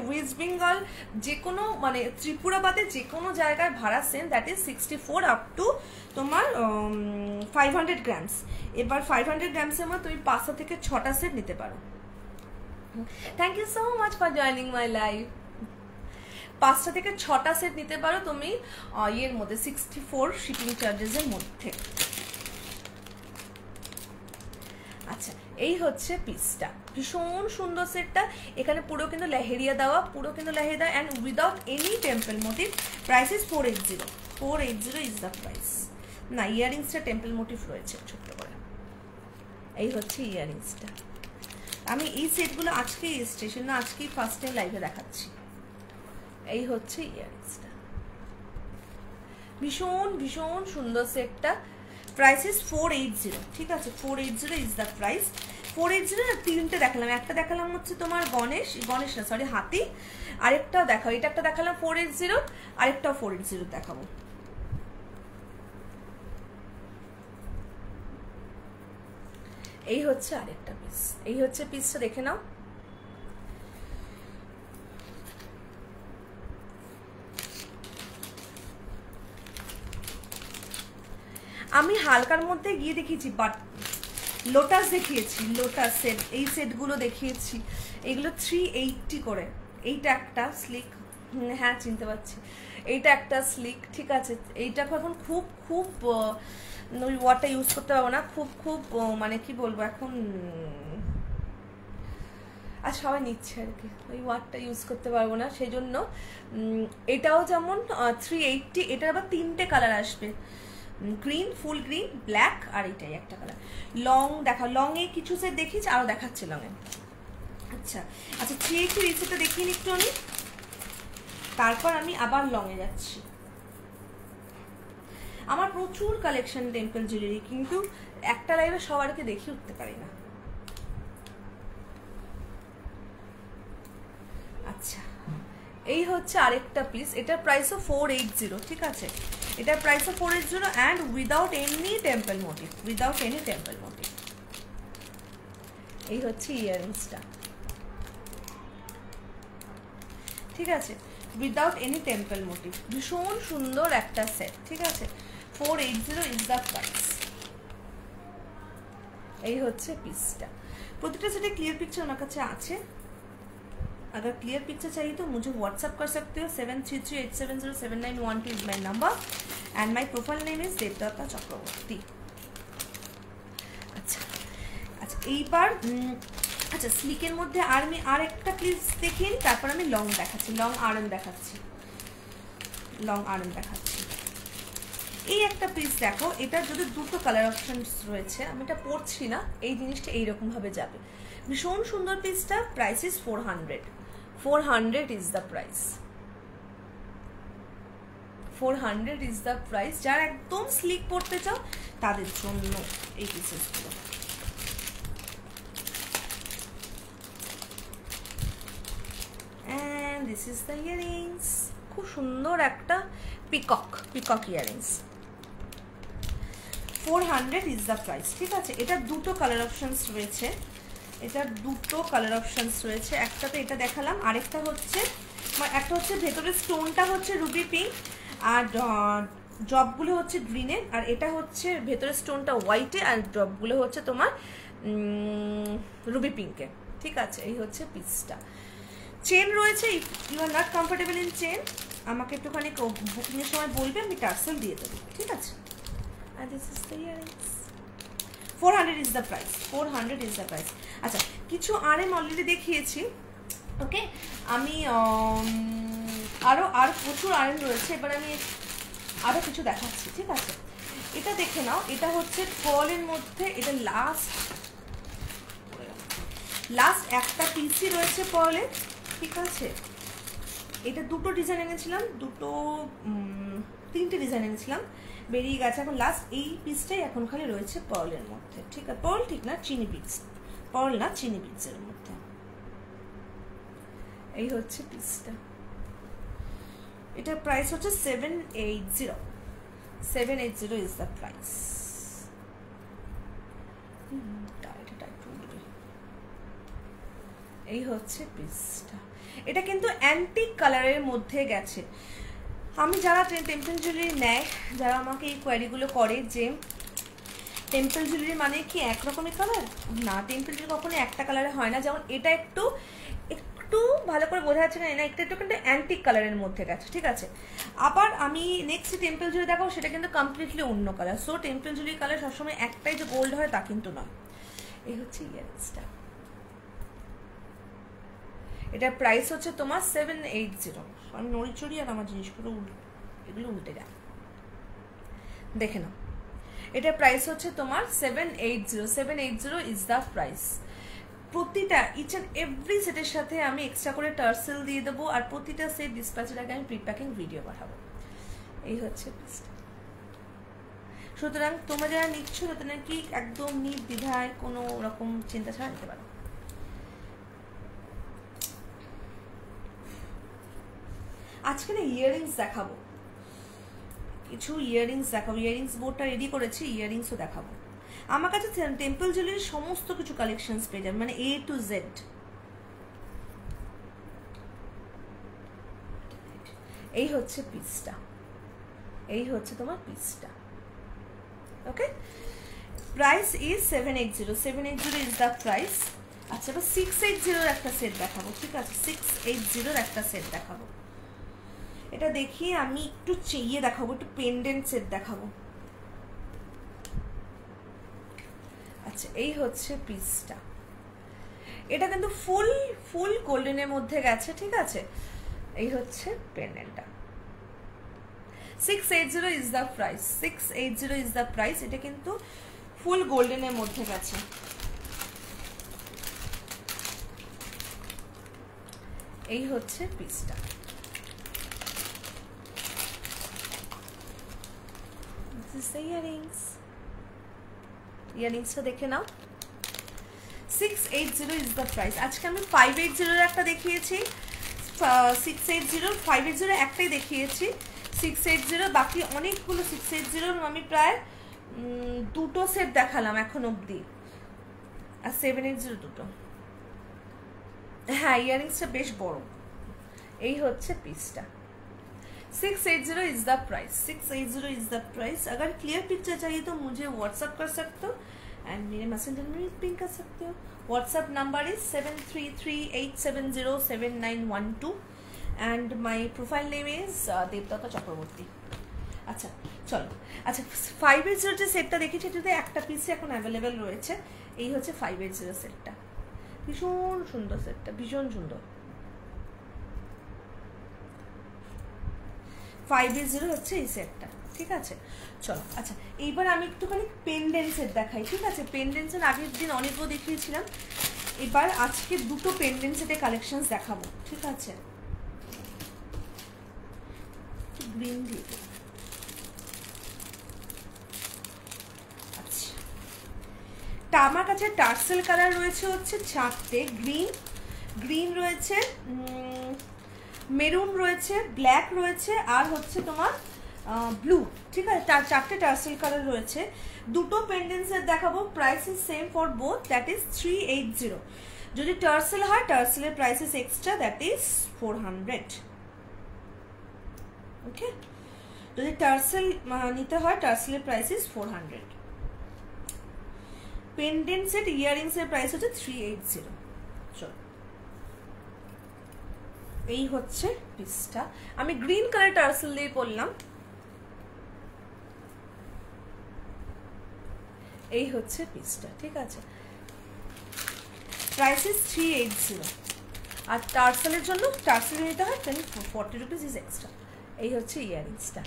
[SPEAKER 1] ওয়েস্ট বেঙ্গল যে কোনো মানে ত্রিপুরা বাদে যে কোনো জায়গায় ভাড়া same, that is 64 up to তোমার 500 গ্রামস। এবার 500 গ্রামসের মধ্যে তুমি 5টা থেকে 6টা সেট নিতে পারো। Thank you so much for joining my live. 5টা থেকে 6টা সেট নিতে পারো তুমি ইয়ের মধ্যে 64 শিপিং চার্জেসের মধ্যে। আচ্ছা, এই হচ্ছে পিসটা, ভীষণ সুন্দর সেটটা। এখানে পুরো কিন্তু লেহেরিয়া দেওয়া, and without any temple motif. Price is 480 is the price. না, ইয়াররিংসটা টেম্পল মোটিভ রয়েছে ছোট্ট করে। এই হচ্ছে ইয়াররিংসটা। আমি এই সেটগুলো আজকেই এসছে, সেজন্য আজকেই ফার্স্ট টাইম লাইভে দেখাচ্ছি। এই হচ্ছে ইয়াররিংসটা, ভীষণ ভীষণ সুন্দর সেটটা। প্রাইস ইজ 480, ঠিক আছে, 480 ইজ দ্য প্রাইস। 480 না, তিনটে দেখালাম, একটা দেখালাম হচ্ছে তোমার গণেশ না সরি হাতি, আরেকটাও দেখাও, এটা একটা দেখালাম 480, আরেকটাও 480 দেখাবো। এই হচ্ছে আরেকটা পিস, এই হচ্ছে পিসটা, দেখে নাও। আমি হালকার মধ্যে গিয়ে দেখিয়েছি, বাট লোটাস দেখিয়েছি, লোটাস সেট, এই সেটগুলো দেখিয়েছি, এগুলো 380 করে। এইটা একটা স্লিক, হ্যাঁ চিনতে পারছি, এইটা একটা স্লিক, ঠিক আছে। এইটা এখন খুব খুব ওই ওয়াটার ইউজ করতে পারবো না, খুব খুব মানে কি বলবো এখন, আর সবাই নিচ্ছে আর কি, ওই ওয়ার্ডটা ইউজ করতে পারবো না, সেই জন্য এটাও যেমন 380, এটার আবার তিনটে কালার আসবে, গ্রিন, ফুল গ্রিন, ব্ল্যাক, আর এটাই একটা কালার। লং দেখা, লং এ কিছু সেট দেখিয়েছি, আরও দেখাচ্ছে লং এ। আচ্ছা আচ্ছা, 380 এই সেটটা দেখিয়ে একটু আমি, তারপর আমি আবার লং এ যাচ্ছি। আমার প্রচুর কালেকশন টেম্পল জুয়েলারি, কিন্তু একটা লাইভে সবারকে দেখিয়ে উঠতে পারি না। আচ্ছা, এই হচ্ছে আরেকটা পিস, এটার প্রাইসও 480, ঠিক আছে, এটার প্রাইসও 480 and without any temple motif, without any temple motif. এই হচ্ছে ইয়াররিংসটা, ঠিক আছে, উইদাউট এনি টেম্পল মোটিভ, ভীষণ সুন্দর একটা সেট, ঠিক আছে, 480 ইজ দ্য প্রাইস। এই হচ্ছে পিসটা, প্রতিটা সেটে ক্লিয়ার পিকচার আমার কাছে আছে। अगर क्लियर पिक्चर चाहिए तो मुझे व्हाट्सअप कर सकते हो, 7338707912 is my number and my profile name is Devdatta Chakraborty. अच्छा अच्छा, এইবার আচ্ছা স্লিকের মধ্যে আমি আর একটা প্লিজ দেখিয়ে নিই, তারপর আমি লং দেখাচ্ছি, লং আরএম দেখাচ্ছি, লং আরএম দেখাচ্ছি। এই একটা পিস দেখো, এটার যদি দুটো কালার অপশনস রয়েছে, আমি এটা পরছি না, এই জিনিসটা এইরকম ভাবে যাবে, ভীষণ সুন্দর পিসটা। Price is 400 is the price, 400 is the price। যারা একদম স্লিক পড়তে চাও তাদের জন্য এই পিসেসগুলো। and this is the earrings, খুব সুন্দর একটা peacock earrings, 400 is the price, ঠিক আছে। এটার দুটো কালার অপশনস রয়েছে, এটার দুটো কালার অপশনস রয়েছে, একটা তো এটা দেখালাম, আরেকটা হচ্ছে একটা হচ্ছে ভেতরের স্টোনটা হচ্ছে রুবি পিঙ্ক আর ড্রপগুলো হচ্ছে গ্রিনে, আর এটা হচ্ছে ভেতরের স্টোনটা হোয়াইটে আর ড্রপগুলো হচ্ছে তোমার রুবি পিঙ্কে, ঠিক আছে। এই হচ্ছে পিসটা। চেন রয়েছে, you are not comfortable in chain, আমাকে একটুখানি বুকিংয়ের সময় বলবে, আমি টার্সেল দিয়ে দেবো, ঠিক আছে। আর this is the earrings, 400 is the price, 400 is the price। আচ্ছা, কিছু আরএম অলরেডি দেখিয়েছি, ওকে, আমি আর প্রচুর আরএম রয়েছে, এবার আমি আরও কিছু দেখাচ্ছি, ঠিক আছে। এটা দেখে নাও, এটা হচ্ছে পার্লের মধ্যে, এটা লাস্ট একটা পিসই রয়েছে পার্লের, ঠিক আছে। এটা দুটো ডিজাইন এনেছিলাম, তিনটে ডিজাইন এনেছিলাম, বেরিয়ে গেছে, এখন লাস্ট এই পিসটাই এখন খালি রয়েছে পার্লের মধ্যে, ঠিক আছে। পার্ল ঠিক না, চিনি বিটস, পার্ল না চিনি বিটসের মধ্যে। এই হচ্ছে পিসটা, এটার প্রাইস হচ্ছে 780 ইজ দ্য প্রাইস। এই হচ্ছে পিসটা, এটা কিন্তু অ্যান্টিক কালারের মধ্যে গেছে। আমি যারা টেম্পল জুয়েলারি নেয়, যারা আমাকে এই কোয়ারিগুলো করে যে টেম্পল জুয়েলারি মানে কি একরকমই কালার, না, টেম্পল জুয়েলারি কখনো একটা কালারে হয় না। যেমন এটা একটু ভালো করে বোঝা যাচ্ছে না, একটু কিন্তু অ্যান্টিক কালারের মধ্যে গেছে, ঠিক আছে। আবার আমি নেক্সট টেম্পল জুয়েলারি দেখাবো, সেটা কিন্তু কমপ্লিটলি অন্য colour. So temple jewellery colour সবসময় একটাই যে গোল্ড হয় তা কিন্তু নয়। এই হচ্ছে ইয়াররিংসটা, এটার প্রাইস হচ্ছে তোমার 780। আমি নড়িচড়ি আর আমার জিনিসগুলো এগুলো উল্টে যায়, দেখে নাও। এটার প্রাইস হচ্ছে তোমার 780 ইজ দ্য প্রাইস। প্রতিটা ইচ অ্যান্ড এভরি সেটের সাথে আমি এক্সট্রা করে টার্সেল দিয়ে দেবো, আর প্রতিটা সেট ডিসপ্যাচের আগে আমি প্রিপ্যাকিং ভিডিও পাঠাবো। এই হচ্ছে পিসটা। সুতরাং তোমরা যারা নিচ্ছ তাদের নাকি একদম নির্দ্বিধায় কোনো রকম চিন্তা ছাড়া নিতে পারো। আজকে না ইয়াররিংস দেখাবো, কিছু ইয়াররিংস দেখাবো। ইয়াররিংস বোর্ডটা রেডি করেছি, ইয়াররিংসও দেখাবো। আমার কাছে টেম্পল জুয়েলারির সমস্ত কিছু কালেকশনস পেয়ে যাবেন, মানে A to Z। এই হচ্ছে পিসটা, এই হচ্ছে তোমার পিসটা। Okay, price is 780। 780 is the price. আচ্ছা, এবার 680 একটা সেট দেখাবো, ঠিক আছে? 680 একটা সেট দেখাবো। এটা দেখিয়ে আমি একটু চেয়ে দেখাবো, একটু পেন্ডেন্ট সেট দেখাবো। আচ্ছা, এই হচ্ছে পিসটা। এটা কিন্তু ফুল ফুল গোল্ডেনের মধ্যে গেছে, ঠিক আছে? এই হচ্ছে পেন্ডেন্টটা। 680 is the price. 680 is the price. এটা কিন্তু ফুল গোল্ডেনের মধ্যে গেছে। এই হচ্ছে পিসটা। This is the earrings. ইয়াররিংসটা দেখে নাও। 680 ইজ দ্য প্রাইস। আজকে আমি 580 একটা দেখিয়েছি, 680 580 একটাই দেখিয়েছি, 680 বাকি অনেকগুলো 680 আমি প্রায় দুটো সেট দেখালাম এখন অবধি, আর 780 দুটো। হ্যাঁ, ইয়াররিংসটা বেশ বড়। এই হচ্ছে পিসটা। 680 is the price. 680 is the price. अगर क्लियर पिक्चर चाहिए तो मुझे व्हाट्सअप कर सकते हो एंड मेरे मैसेंजर में पिंग कर सकते हो। WhatsApp number is 7338707912 and my profile name is Devdatta Chakraborty. আচ্ছা চলো, আচ্ছা 580 যে সেটটা দেখেছি এটাতে একটা পিসে এখন অ্যাভেলেবেল রয়েছে। এই হচ্ছে 580 সেটটা, ভীষণ সুন্দর সেটটা, ভীষণ সুন্দর। 580 হচ্ছে এই সেটটা, ঠিক আছে? চলো, আচ্ছা এইবার আমি একটুখানি পেন্ডেন্ট সেট দেখাই, ঠিক আছে? পেন্ডেন্ট সেট আগের দিন অনেকগুলো দেখিয়েছিলাম, এবার আজকে দুটো পেন্ডেন্ট সেটের কালেকশনস দেখাবো, ঠিক আছে? গ্রিন দিয়ে আচ্ছা, আমার কাছে টার্সেল কালার রয়েছে হচ্ছে 4টে। গ্রিন রয়েছে, মেরুন রয়েছে, ব্ল্যাক রয়েছে, আর হচ্ছে তোমার ব্লু, ঠিক আছে? 4টে টার্সেল কালার রয়েছে। দুটো পেন্ডেন্টসের দেখাবো, price is same for both, that is 380। যদি টার্সেল হয়, টার্সেলের price is extra, that is 400। Okay, যদি টার্সেল নিতে হয়, টার্সেলের প্রাইস ইজ 400। পেন্ডেন্ট সেট ইয়াররিংসের প্রাইস হচ্ছে 380। চলো, এই হচ্ছে পিসটা। আমি গ্রিন কালার টার্সেল দিয়ে পরলাম। এই হচ্ছে পিসটা, ঠিক আছে? Price is 380। আর টার্সেলের জন্য টার্সেল নিতে হয় 40 রুপিস ইজ এক্সট্রা। এই হচ্ছে ইয়াররিংসটা,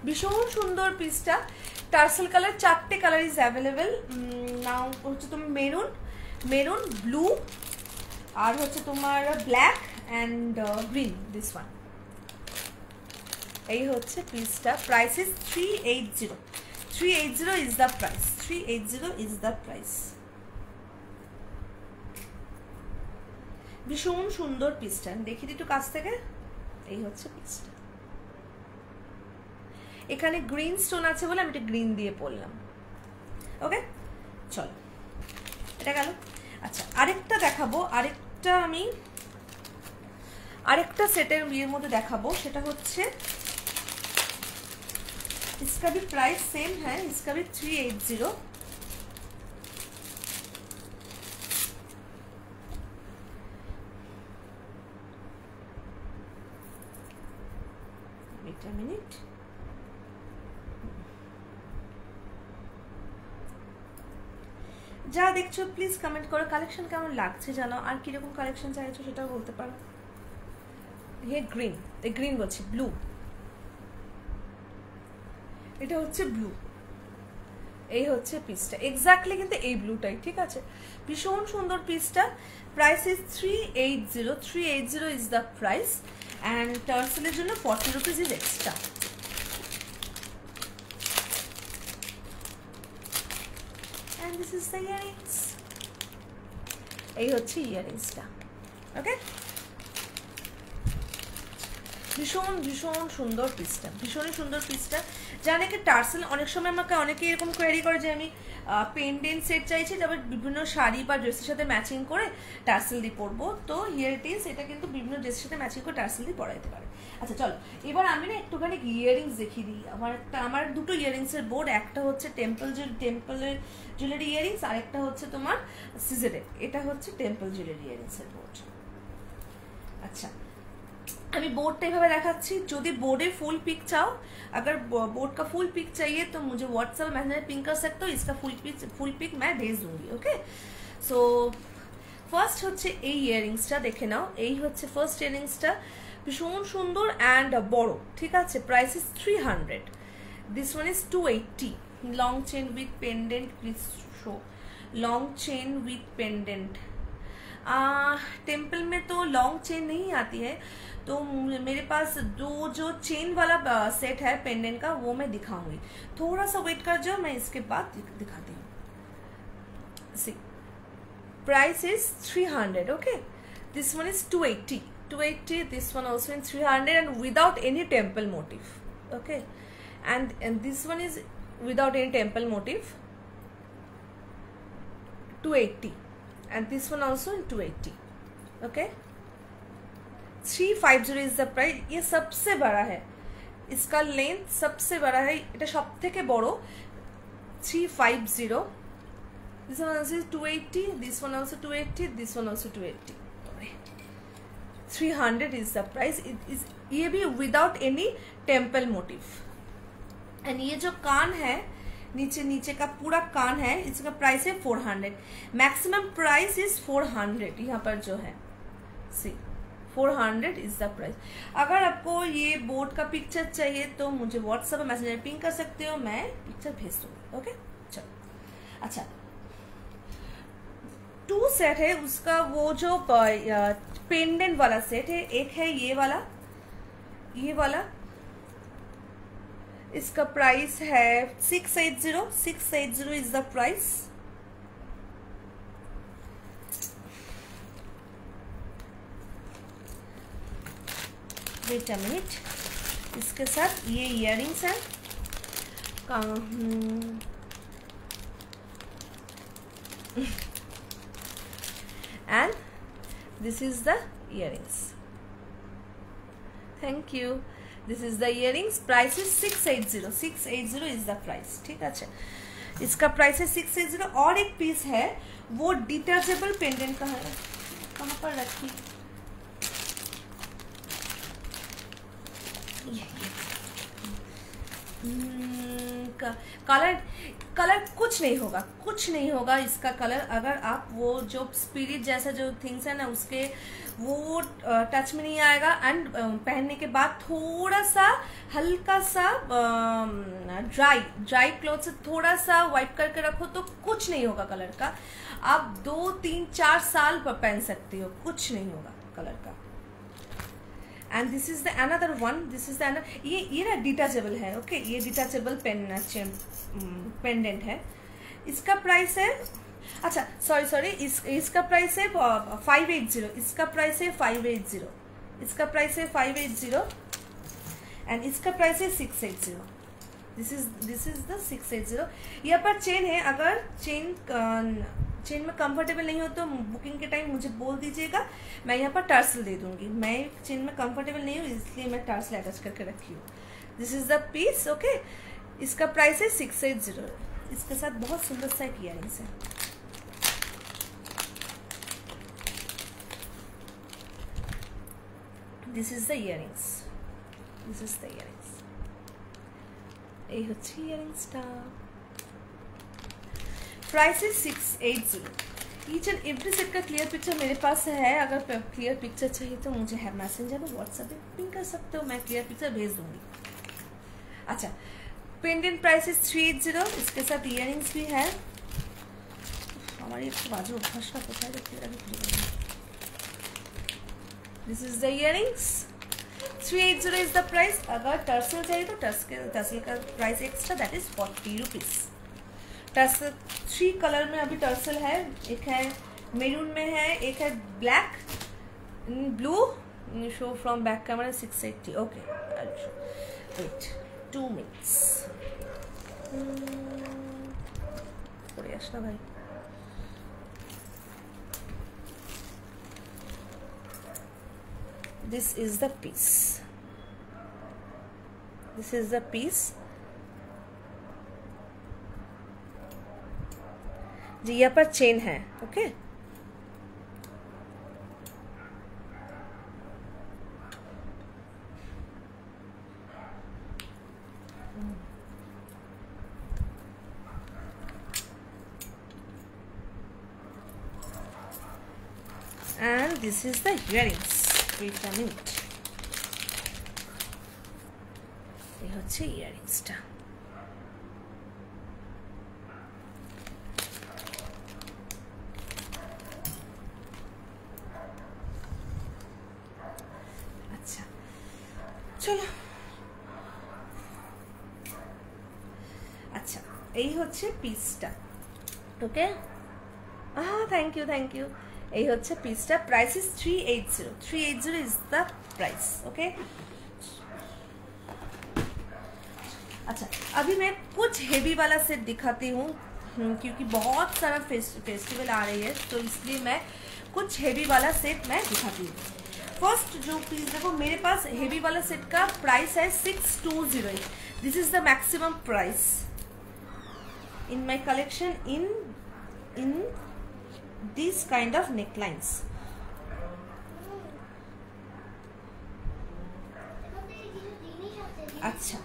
[SPEAKER 1] ভীষণ সুন্দর পিসটা। টার্সেল কালার 4টে কালার ইজ অ্যাভেলেবেল। নাও হচ্ছে তোমার মেরুন, ব্লু, আর হচ্ছে তোমার black and green, this one. এই হচ্ছে পিসটা। Price is 380। 380 is the price. 380 is the price. ভীষণ সুন্দর পিসটা, দেখি একটু কাছ থেকে। এই হচ্ছে পিসটা। এখানে গ্রিন স্টোন আছে বলে আমি এটা গ্রিন দিয়ে পরলাম। ওকে, চলো, এটা গেল। আচ্ছা, আরেকটা দেখাবো, আরেকটা সেটের ইয়ের মধ্যে দেখাবো, সেটা হচ্ছে इसका भी प्राइस सेम है, इसका भी 380। Wait a minute। যা দেখছো প্লিজ কমেন্ট করো, কালেকশন কেমন লাগছে জানাও, আর কিরকম কালেকশন চাইছো সেটাও বলতে পারো। গ্রিন বলছি, ব্লু। এটা হচ্ছে ব্লু। এই হচ্ছে পিসটা এক্স্যাক্টলি কিন্তু এই ব্লুটাই, ঠিক আছে, ভীষণ সুন্দর পিসটা। Price is 380, 380 is the price, and টার্সেলের জন্য 40 rupees is extra. And this is the earrings, এই হচ্ছে ইয়ারিংসটা। ওকে, ভীষণ ভীষণ সুন্দর পিসটা, ভীষণই সুন্দর পিসটা। জানে কি টার্সেল অনেক সময় আমাকে অনেকে এরকম কোয়েরি করে যে আমি পেন্ডেন্ট সেট চাইছি, তারপর বিভিন্ন শাড়ি বা ড্রেসের সাথে ম্যাচিং করে টার্সেল দিয়ে পরবো। তো হিয়ার ইট ইজ, এটা কিন্তু বিভিন্ন ড্রেসের সাথে ম্যাচিং করে টার্সেল দিয়ে পরাইতে পারে। আচ্ছা চলো এবার আমি না একটুখানি ইয়ারিংস দেখিয়ে দিই। আমার দুটো ইয়ারিংসের বোর্ড, একটা হচ্ছে টেম্পলের জুয়েলারি ইয়ারিংস, আর একটা হচ্ছে তোমার সিজারের। এটা হচ্ছে টেম্পল জুয়েলারি ইয়ারিংসের বোর্ড। আচ্ছা আমি बोर्ड এইভাবে দেখাচ্ছি। যদি बोर्डे फुल पिक चाहो, अगर बोर्ड का फुल पिक चाहिए तो मुझे व्हाट्सएप मैसेज पिंग कर सकते हो। इसका फुल पिक मैं भेज दूंगी। ओके, सो ফার্স্ট হচ্ছে এই ইয়ারিংসটা দেখে নাও। এই হচ্ছে ফার্স্ট ইয়ারিংসটা, ভীষণ সুন্দর অ্যান্ড বড়, ঠিক আছে। Price is 300। This one is 280। Long chain with pendant, please show long chain with pendant. Temple में तो लॉन्ग चेन नहीं आती है, तो मेरे पास दो जो चेन वाला सेट है पेंडेंट का, वो मैं दिखाऊंगी। थोड़ा सा वेट कर जाओ, मैं इसके बाद दिखाती हूँ। See price is 300। Okay, this one is 280, this one also in 300 and without any temple motif. Okay, and this one is without any temple motif, 280, and this one also in 280. okay, 350 is the price। ये सबसे बड़ा है, इसका लेंथ सबसे बड़ा है, এটা সবথেকে বড়। 350। this one also is 280, this one also 280, this one also 280। 300 is the price। ये भी without any temple motive. And ये जो कान है, नीचे का पूरा कान है, इसका प्राइस है 400। मैक्सिमम प्राइस इज 400 यहाँ पर जो है, सी 400 इज द प्राइस। अगर आपको ये बोर्ड का पिक्चर चाहिए तो मुझे व्हाट्सएप मैसेज में पिंग कर सकते हो, मैं पिक्चर भेज दूंगी। ओके चलो, अच्छा 2 सेट है उसका, वो जो पेंडेंट वाला सेट है, एक है ये वाला, इसका प्राइस है 680 is the price. Wait a minute, इसके साथ ये इयररिंग्स है, and this is the earrings. Thank you. This is the earrings. Price is 680 is the price, ठीक है। इसका प्राइस है 680। और एक पीस है, वो डिटैचेबल पेंडेंट का है, कहाँ पर रखी, कलर कुछ नहीं होगा इसका कलर। अगर आप वो जो स्पिरिट जैसा जो थिंग्स है ना, उसके वो टच में नहीं आएगा। एंड पहनने के बाद थोड़ा सा हल्का सा ड्राई क्लॉथ से थोड़ा सा वाइप करके रखो तो कुछ नहीं होगा कलर का। आप 2, 3, 4 साल पर पहन सकती हो, कुछ नहीं होगा कलर का। And this is the another one, this is the another, ये ना डिटैचेबल है। ओके, ये डिटैचेबल पेंडेंट है। इसका प्राइस है, अच्छा सॉरी, इसका प्राइस है 580। इसका प्राइस है 580, इसका प्राइस है 580 एंड इसका प्राइस है 680। This is the 680। यहाँ पर चेन है, अगर चेन में कंफर्टेबल नहीं हो तो बुकिंग के टाइम मुझे बोल दीजिएगा, मैं यहाँ पर टार्सल दे दूंगी। मैं चेन में कंफर्टेबल नहीं हूँ इसलिए मैं टार्सल अटैच करके रखी हूँ। This is the piece. Okay, इसका प्राइस है 680। इसके साथ बहुत सुंदर सा एक इयररिंग्स है। This is the earrings, this is the earrings. এই হচ্ছে ইয়ারিংসটা। Price is 680। Each and every set का क्लियर पिक्चर मेरे पास है। अगर क्लियर पिक्चर चाहिए तो मुझे है मैसेंजर में व्हाट्सएप पे पिंग कर सकते हो, मैं क्लियर पिक्चर भेज दूंगी। अच्छा, पेंडेंट प्राइस इज 380। इसके साथ इयररिंग्स भी है। हमारी एक बाजू अभ्यास का कोথায় रखते हैं। This is the earrings, 380 is the price. अगर टर्सल चाहिए तो टर्सल का price extra, that is 40 rupees. Tassel 3 colour में अभी टर्सल है, एक है मेरून में है, एक है black, blue. Show from back camera 680। Okay, wait 2 minutes. पड़े आसना भाई। This is the piece. This is the piece. जी यहाँ पर चेन है, okay. And this is the earrings. Wait a minute. ये হচ্ছে ইয়ারিংসটা। আচ্ছা চলো, আচ্ছা এই হচ্ছে পিসটা, okay. Thank you thank you. এই হচ্ছে পিসটা, price is 380 is the price, okay. अच्छा, अभी मैं कुछ हेवी वाला सेट दिखाती हूँ क्योंकि बहुत सारा फेस्टिवल आ रही है, तो इसलिए मैं कुछ हेवी वाला सेट मैं दिखाती हूँ। फर्स्ट जो पीस देखो, मेरे पास हेवी वाला सेट का प्राइस है 620। This is the maximum price in my collection in these kind of necklines. अच्छा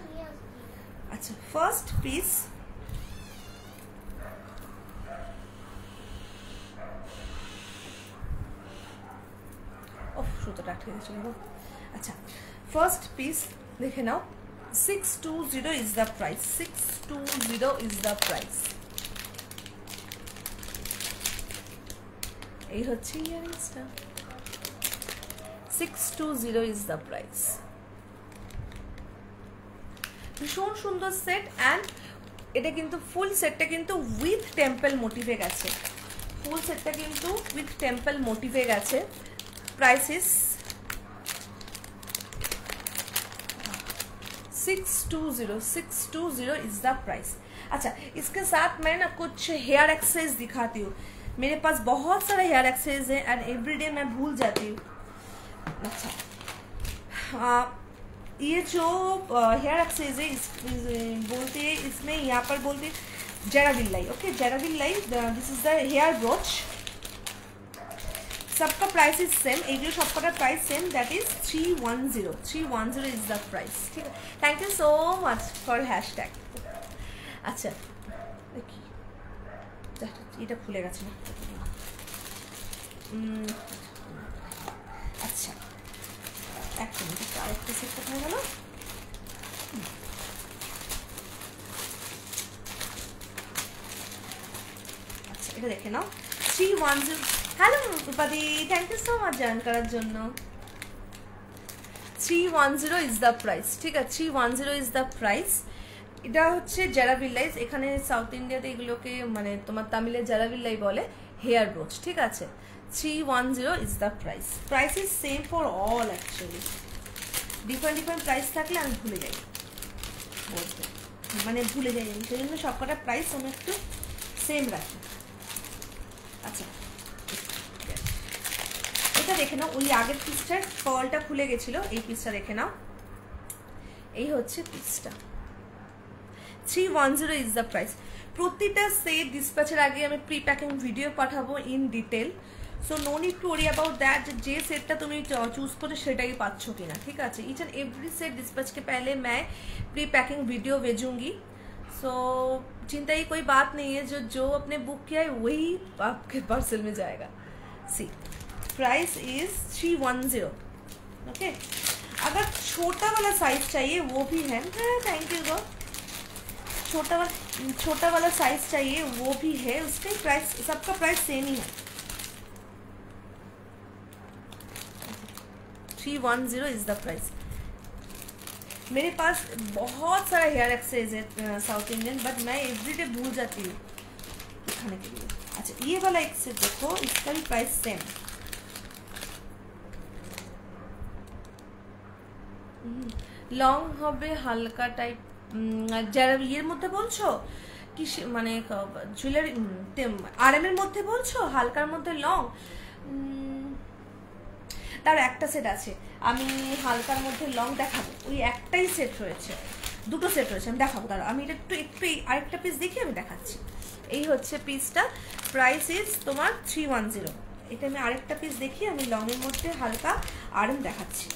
[SPEAKER 1] अच्छा, फर्स्ट पीस সুতোটা আটকে গেছিল। अच्छा, फर्स्ट पीस देखे नाओ, 620 is the price। 620 is the price। এই হচ্ছে ইয়ারিংসটা, 620 ইজ দ্য প্রাইস। ভীষণ সুন্দর সেট। অ্যান্ড এটা কিন্তু ফুল সেটটা কিন্তু উইথ টেম্পল মোটিভে গেছে, ফুল সেটটা কিন্তু উইথ টেম্পল মোটিভে গেছে। Price is 620 is the price. अच्छा, इसके साथ मैं ना कुछ हेयर एक्सरसाइज दिखाती हूँ। मेरे पास बहुत सारे हेयर एक्सरसाइज है एंड एवरीडे मैं भूल जाती हूँ। अच्छा, ये जो हेयर एक्सरसाइज है बोलते हैं, इसमें यहाँ पर बोलते हैं जेराविल्लाई, ओके। जेराविल्लाई, this is the hair brooch. सबका प्राइस इज सेम, एक सबका price same, that is 310 is the price, ठीक है। Thank you so much for hashtag. अच्छा, এটা খুলে গেছে না। আচ্ছা, এক মিনিট, আরেকটা সেট কোথায় গেল? আচ্ছা, এটা দেখে নাও, 310। হ্যালো রূপাদি, thank you so much join করার জন্য। 310 ইজ দ্য প্রাইস, ঠিক আছে। 310 ইজ দ্য প্রাইস। এটা হচ্ছে জেরাভিল্লাই, এখানে সাউথ ইন্ডিয়াতে এগুলোকে মানে তোমার তামিলে জেরাভিল্লাই বলে, হেয়ার ব্রোচ, ঠিক আছে। 310 is the price. Price is same for all actually. Different price থাকলে আমি ভুলে যাই বলতে, মানে ভুলে যাই আমি, সেই জন্য সবকটা প্রাইস আমি একটু সেম রাখি। আচ্ছা, এটা দেখে নাও, ওই আগের পিসটার পার্লটা খুলে গেছিল, এই পিসটা দেখে নাও। এই হচ্ছে পিসটা, 310 ইজ দ্য প্রাইস। প্রতিটা সেট ডিসপ্যাচের আগে আমি প্রি প্যাকিং ভিডিও পাঠাবো in detail, so no need to worry about that जे सेटটা তুমি চুজ করে সেটাই পাচ্ছ কিনা, ঠিক আছে। Each and every set dispatch के पहले मैं प्री पैकिंग वीडियो भेजूंगी, सो चिंता की कोई बात नहीं है, जो अपने बुक किया है वही आपके पार्सल में जाएगा। सी प्राइस इज 310, ओके। अगर छोटा वाला साइज चाहिए वो भी है, थैंक यू गो। छोटा वाला साइज चाहिए वो भी है, उसका प्राइस, सबका प्राइस सेम ही है। 310 इज द प्राइस। मेरे पास बहुत सारा हेयर एक्सरसाइज है साउथ इंडियन, बट मैं एवरीडे भूल जाती हूँ दिखाने के लिए। अच्छा ये वाला एक सेट देखो, इसका भी प्राइस सेम। লং হবে হালকা টাইপ, যারা ইয়ের মধ্যে বলছো কি মানে জুয়েলারি আরএম এর মধ্যে বলছো হালকার মধ্যে লং, তার একটা সেট আছে, আমি হালকার মধ্যে লং দেখাবো, ওই একটাই সেট রয়েছে, দুটো সেট রয়েছে, আমি দেখাবো। তার আমি এটা একটু আরেকটা পিস দেখি আমি দেখাচ্ছি। এই হচ্ছে পিসটা, প্রাইস ইজ তোমার 310। এটা আমি আরেকটা পিস দেখি, আমি লং এর মধ্যে হালকা আরএম দেখাচ্ছি।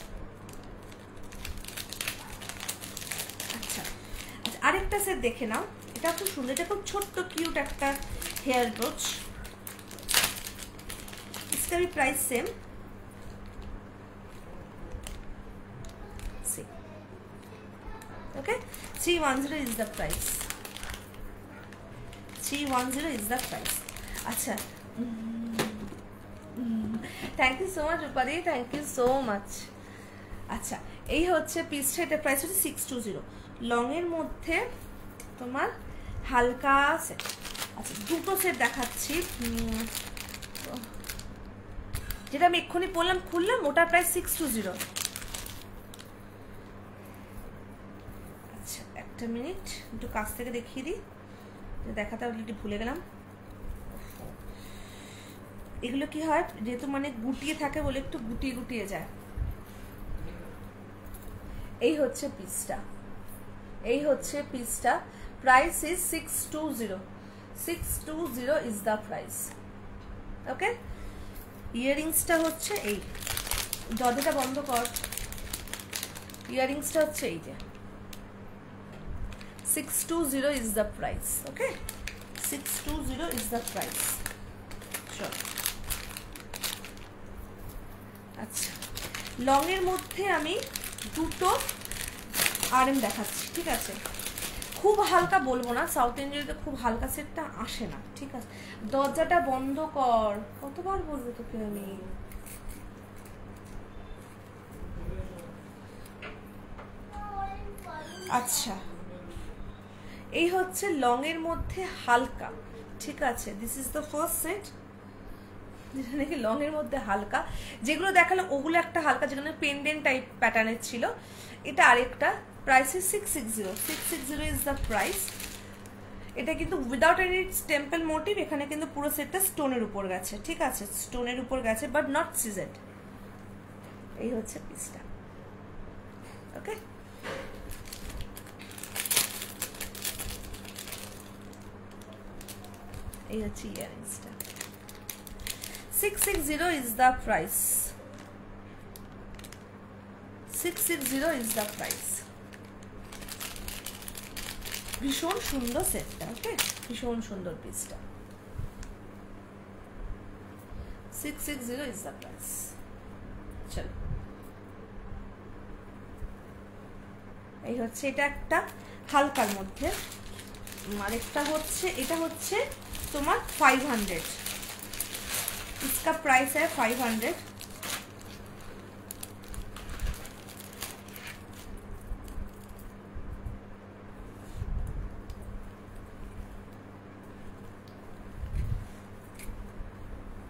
[SPEAKER 1] আরেকটা সেট দেখে নাও, এটা খুব সুন্দর, এটা খুব ছোট্ট কিউট একটা হেয়ার ব্রোচ, इसका भी price same. Okay 310 is the price, 310 is the price. अच्छा थैंक यू सो मच रूपादी, थैंक यू सो मच। अच्छा এই হচ্ছে পিসটা, এটা প্রাইস হচ্ছে 620। লং এর মধ্যে তোমার হালকা সেট। আচ্ছা দুটো সেট দেখাচ্ছি, যেটা আমি এক্ষুনি বললাম খুললাম, ওটার প্রাইস 620। আচ্ছা একটা মিনিট, একটু কাছ থেকে দেখিয়ে দিই, দেখাতে একটু ভুলে গেলাম। এগুলো কি হয়, যেহেতু মানে গুটিয়ে থাকে বলে একটু গুটিয়ে গুটিয়ে যায়। এই হচ্ছে পিসটা, এই হচ্ছে পিসটা, price is 620। 620 is the price. Okay ইয়াররিংসটা হচ্ছে এই, দরজাটা বন্ধ কর, ইয়াররিংসটা হচ্ছে এই যে 620 is the price. Okay 620 is the price. চলো আচ্ছা লং এর মধ্যে আমি দুটো আরএম দেখাচ্ছি, ঠিক আছে? খুব হালকা বলবো না, সাউথ ইন্ডিয়াতে খুব হালকা সেটটা আসে না, ঠিক আছে? দরজাটা বন্ধ কর, কতবার বলবো তোকে আমি? আচ্ছা এই হচ্ছে লং এর মধ্যে হালকা, ঠিক আছে? This is the first set, যেটা নাকি লং এর মধ্যে হালকা। যেগুলো দেখালো ওগুলো একটা হালকা, যেখানে পেন্ডেন্ট টাইপ প্যাটার্নের ছিল। এটা আরেকটা, price is 660। 660 is the price. এটা কিন্তু উইদাউট এনি টেম্পল মোটিভ, এখানে কিন্তু পুরো সেটটা স্টোনের উপর গেছে, ঠিক আছে? স্টোনের উপর গেছে, বাট নট সিজেড। এই হচ্ছে পিসটা। ওকে এই হচ্ছে ইয়াররিংসটা। 660 is the price. 660 is the price. ভীষণ সুন্দর সেটটা, ওকে? ভীষণ সুন্দর পিসটা। 660 is the price. চলো এই হচ্ছে, এটা একটা হালকার মধ্যে, আরেকটা হচ্ছে, এটা হচ্ছে তোমার 500। इसका प्राइस है 500।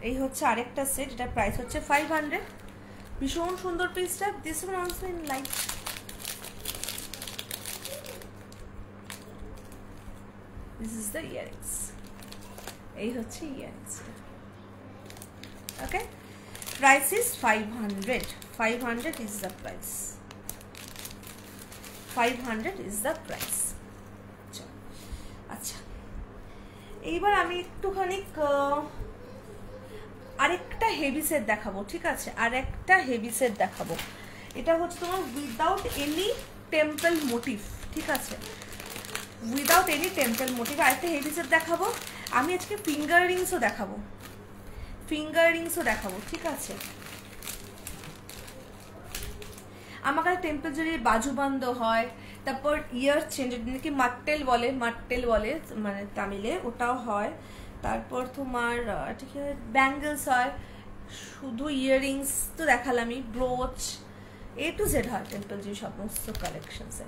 [SPEAKER 1] এই হচ্ছে আরেকটা সেট, এটা প্রাইস হচ্ছে 500। ভীষণ সুন্দর পিসটা। This one also in light. This is the earrings. এই হচ্ছে ইয়াররিংসটা। Okay, price is 500. 500 is the price. 500 is the price. আচ্ছা এইবার আমি একটুখানি আরেকটা হেভি সেট দেখাবো, ঠিক আছে? আরেকটা হেভি সেট দেখাবো। এটা হচ্ছে তোমার উইদাউট এনি টেম্পল মোটিভ, ঠিক আছে? উইদাউট এনি টেম্পল মোটিভ আরেকটা হেভি সেট দেখাবো। আমি আজকে ফিঙ্গার রিংসও দেখাবো, ফিঙ্গার রিংসও দেখাবো, ঠিক আছে? আমার কাছে টেম্পল জুয়েলারি বাজুবন্ধ হয়, তারপর ইয়ার চেন নাকি মাট্টেল বলে মানে তামিলে, ওটাও হয়। তারপর তোমার ঠিক আছে ব্যাঙ্গেলস হয়, শুধু ইয়াররিংস তো দেখালামই, ব্রোচ, A to Z হয় টেম্পল জুয়েলারি সমস্ত কালেকশনসে।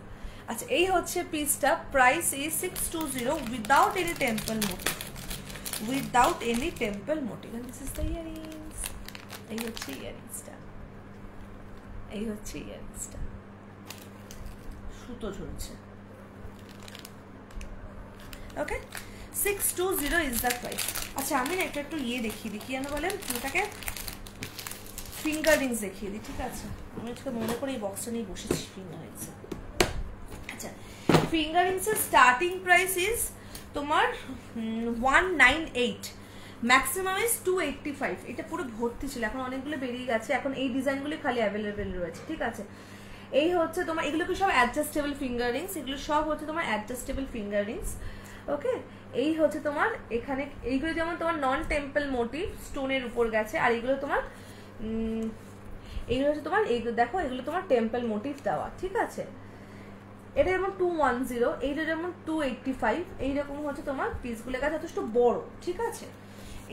[SPEAKER 1] আচ্ছা এই হচ্ছে পিসটা, price is 620 without any temple motif, without any temple motif. And this is the earrings. এই হচ্ছে ইয়াররিংসটা, এই হচ্ছে ইয়াররিংসটা, সুতো ঝুলছে। Okay 620 is the price. আচ্ছা আমি না একটু দেখিয়ে দিই, কি জানো বলেন, এটাকে ফিঙ্গার রিংস দেখিয়ে দিই, ঠিক আছে? আমি আজকে মনে করে এই বক্সটা নিয়ে বসেছি ফিঙ্গার রিংসে। আচ্ছা ফিঙ্গার রিংসের স্টার্টিং প্রাইস ইজ তোমার 198, ম্যাক্সিমাম ইজ 285। এটা পুরো ভর্তি ছিল, এখন অনেকগুলো বেরিয়ে গেছে, এখন এই ডিজাইনগুলি খালি অ্যাভেলেবেল রয়েছে, ঠিক আছে? এই হচ্ছে তোমার, এগুলো কি সব অ্যাডজাস্টেবল ফিঙ্গার রিংস, এগুলো সব হচ্ছে তোমার অ্যাডজাস্টেবল ফিঙ্গার রিংস। ওকে এই হচ্ছে তোমার এখানে, এইগুলো যেমন তোমার নন টেম্পল মোটিভ স্টোনের উপর গেছে, আর এইগুলো তোমার এইগুলো হচ্ছে তোমার, এইগুলো দেখো এগুলো তোমার টেম্পল মোটিভ দেওয়া, ঠিক আছে? এটা যেমন 210, এইটা যেমন 285, এইরকম হচ্ছে তোমার পিসগুলো গেছে, যথেষ্ট বড়, ঠিক আছে?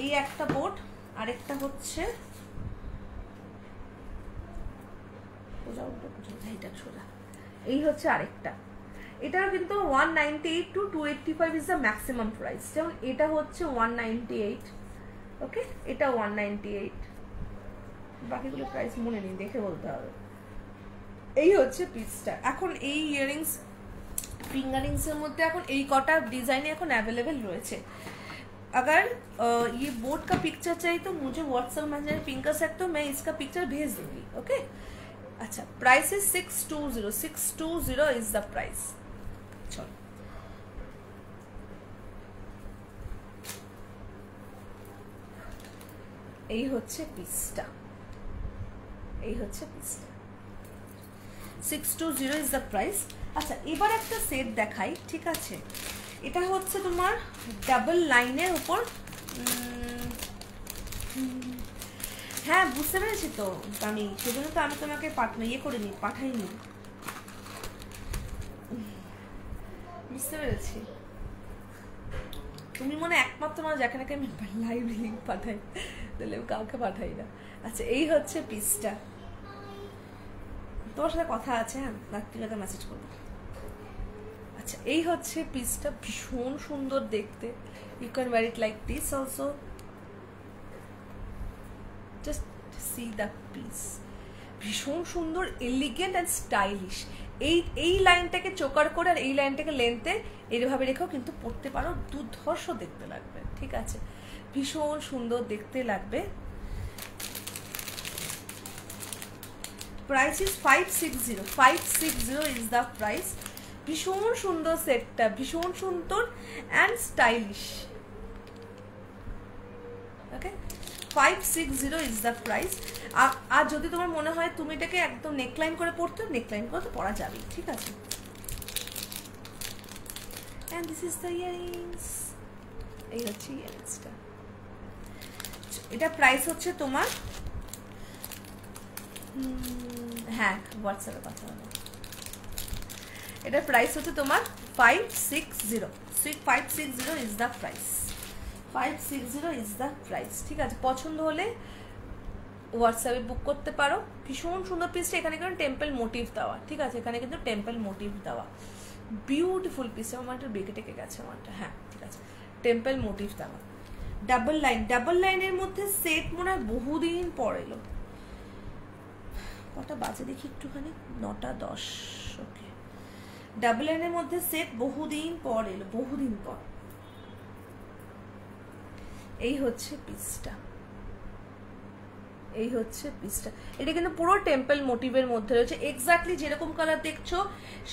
[SPEAKER 1] এই একটা বোর্ড, আরেকটা হচ্ছে এই হচ্ছে আরেকটা, এটাও কিন্তু 198 to 285 is the maximum price. যেমন এটা হচ্ছে 198, ওকে এটা 198, বাকিগুলো প্রাইস মনে নেই, দেখে বলতে হবে। এই হচ্ছে পিসটা। এখন এই ইয়াররিংস ফিঙ্গার रिंग्स এর মধ্যে এখন এই কটা ডিজাইনে এখন अवेलेबल রয়েছে। अगर ये बोर्ड का पिक्चर चाहिए तो मुझे व्हाट्सएप मैसेज पिन कर सकते हो, मैं इसका पिक्चर भेज दूंगी। ओके अच्छा price is 620 is the price. चलो এই হচ্ছে পিসটা, এই হচ্ছে পিসটা 620 ইজ দ্য প্রাইস। আচ্ছা এবার একটা সেট দেখাই, ঠিক আছে? এটা হচ্ছে তোমার ডাবল লাইনের উপর, হ্যাঁ বুঝতে পেরেছি তো আমি, সেজন্য তো আমি তোমাকে পাঠাইনি, বুঝতে পেরেছি। তুমি মনে একমাত্র মানুষ যাকে নাকি আমি লাইভ লিঙ্ক পাঠাই, তাহলে কাউকে পাঠাই না। আচ্ছা এই হচ্ছে পিসটা, তোমার সাথে কথা আছে, হ্যাঁ রাত্রিবেলা মেসেজ করবো। আচ্ছা এই হচ্ছে পিসটা, ভীষণ সুন্দর দেখতে। You can wear it like this also, just see the piece, ভীষণ সুন্দর, এলিগেন্ট অ্যান্ড স্টাইলিশ। এই লাইনটাকে চোকার করে আর এই লাইনটাকে লেন্থে এইভাবে রেখেও কিন্তু পরতে পারো, দুর্ধর্ষ দেখতে লাগবে, ঠিক আছে? ভীষণ সুন্দর দেখতে লাগবে। Price is 560 is the price. ভীষণ সুন্দর সেটটা, ভীষণ সুন্দর and stylish. Okay 560 is the price. আর যদি তোমার মনে হয় তুমি এটাকে একদম নেকলাইন করে পরতে, নেকলাইন করে তো পরা যাবে, ঠিক আছে? And this is the earrings. এই হচ্ছে ইয়াররিংসটা। এটা প্রাইস হচ্ছে তোমার, হ্যাঁ হোয়াটসঅ্যাপে কথা হবে। এটার প্রাইস হচ্ছে তোমার 560 is the price. 560 is the price, ঠিক আছে? পছন্দ হলে হোয়াটসঅ্যাপে বুক করতে পারো। ভীষণ সুন্দর পিসটা, এখানে কিন্তু টেম্পল মোটিভ দেওয়া, ঠিক আছে? এখানে কিন্তু টেম্পল মোটিভ দেওয়া, বিউটিফুল পিস। আমার একটু বেঁকে টেকে গেছে আমারটা, হ্যাঁ ঠিক আছে, টেম্পল মোটিভ দেওয়া। ডাবল লাইনের মধ্যে সেট মনে হয় বহুদিন পর এলো। কটা বাজে দেখি একটুখানি, 9:10। ওকে ডাবল লাইনের মধ্যে সেট বহুদিন পর এলো, বহুদিন পর। এই হচ্ছে পিসটা, এই হচ্ছে পিসটা। এটা কিন্তু পুরো টেম্পল মোটিভের মধ্যে রয়েছে, এক্স্যাক্টলি যেরকম কালার দেখছো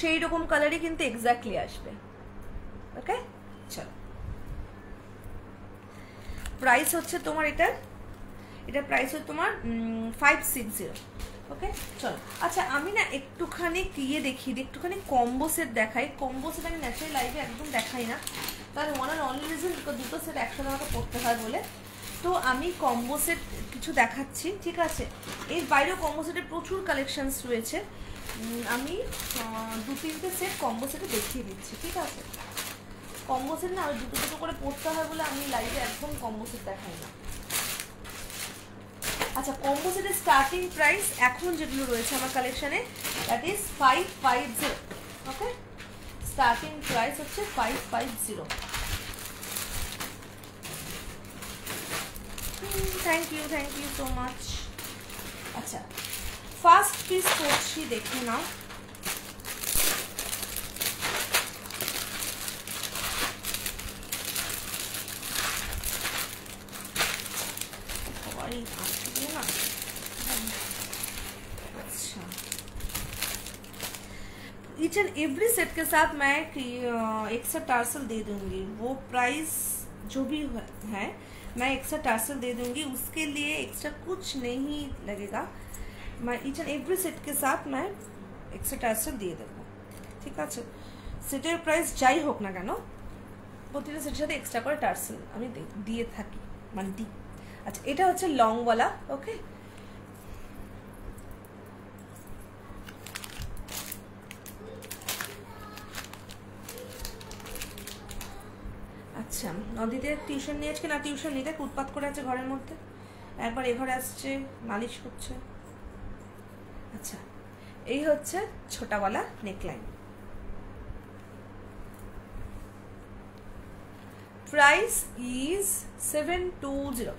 [SPEAKER 1] সেই রকম কালারই কিন্তু এক্স্যাক্টলি আসবে। ওকে চলো প্রাইস হচ্ছে তোমার এটার প্রাইস হচ্ছে তোমার 560। ওকে চলো আচ্ছা আমি না একটুখানি দিয়ে দেখিয়ে দিই, একটুখানি কম্বো সেট দেখাই। কম্বো সেট আমি ন্যাচারাল লাইভে একদম দেখাই না, তার ওয়ান অ্যান্ড অনলি রিজন দুটো সেট একসাথে আমাকে পড়তে হয় বলে। তো আমি কম্বো সেট কিছু দেখাচ্ছি, ঠিক আছে? এর বাইরেও কম্বো সেটের প্রচুর কালেকশনস রয়েছে। আমি 2-3টে সেট কম্বো সেটে দেখিয়ে দিচ্ছি, ঠিক আছে? কম্বো সেট না আর দুটো দুটো করে পড়তে হয় বলে আমি লাইভে একদম কম্বো সেট দেখাই না। আচ্ছা, কম্বো সেটের স্টার্টিং প্রাইস এখন যেগুলো রয়েছে আমার কালেকশানে, that is 550। Okay, starting price হচ্ছে 550। Thank you so much. আচ্ছা, ফার্স্ট পিস করছি, দেখে নাও। अच्छा, ईच एंड एवरी सेट के साथ मैं एक्स्ट्रा टार्सल दे दूंगी। वो प्राइस जो भी है मैं एक्स्ट्रा टार्सल दे दूंगी, उसके लिए एक्स्ट्रा कुछ नहीं लगेगा। मैं ईच एंड एवरी सेट के साथ मैं एक्स्ट्रा टार्सल দিয়ে দেবো, ঠিক আছে? সেটের প্রাইস যাই হোক না কেন, প্রতিটা সেটের সাথে এক্সট্রা করে টার্সেল আমি দিয়ে থাকি, মানে দিই। আচ্ছা, এটা হচ্ছে লংওয়ালা। ওকে, আচ্ছা, নদীতে টিউশন নিয়ে আজকে না, টিউশন নিতে উৎপাত করে আছে ঘরের মধ্যে, একবার এ ঘরে আসছে, মালিশ করছে। আচ্ছা, এই হচ্ছে ছোটাওয়ালা নেকলাইন। Price is 720।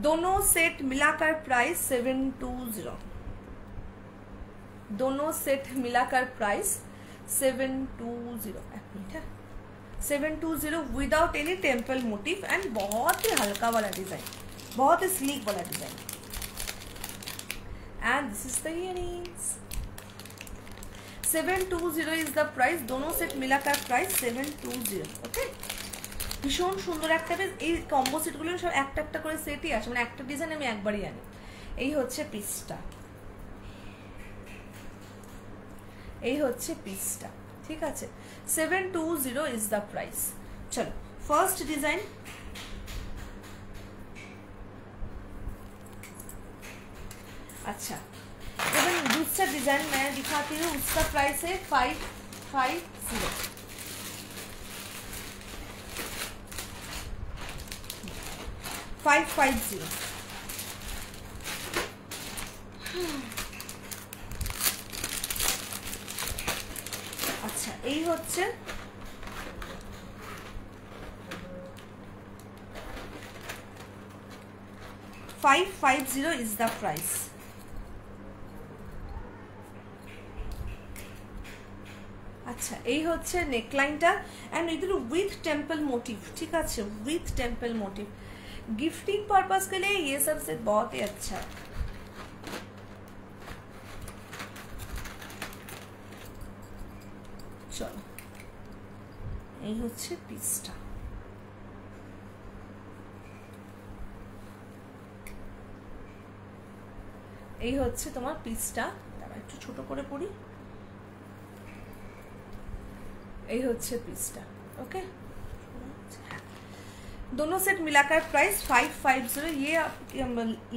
[SPEAKER 1] दोनों सेट मिलाकर प्राइस 720। दोनों सेट मिलाकर प्राइस 720। एक मिनट है, 720 without any temple motive and बहुत ही हल्का वाला डिजाइन, बहुत ही स्लीक वाला design. And this is the earrings. 720 is the price. दोनों सेट मिलाकर प्राइस 720। ओके, ভীষণ সুন্দর একটা পিস। এই কম্বো সেটগুলো সব একটা একটা করে সেটই আসে, মানে একটা ডিজাইন আমি একবারই আনি। এই হচ্ছে পিসটা, এই হচ্ছে পিসটা, ঠিক আছে? 720 ইজ দ্য প্রাইস। চলো ফার্স্ট ডিজাইন। अच्छा, इवन दूसरा डिजाइन मैं दिखाती हूँ, उसका प्राइस है 550। আচ্ছা, এই হচ্ছে 550 is the price। আচ্ছা, এই হচ্ছে নেকলাইনটা এন্ড इधर विथ टेम्पल मोटिव, ठीक है? With temple motive gifting purpose के लिए ये सब से बहुत ही अच्छा है। चलो, এই হচ্ছে পিসটা। এই হচ্ছে তোমার পিসটা। দাঁড়া একটু ছোট করে পড়ি। এই হচ্ছে পিসটা। ওকে, दोनों सेट मिलाकर प्राइस 550। ये आप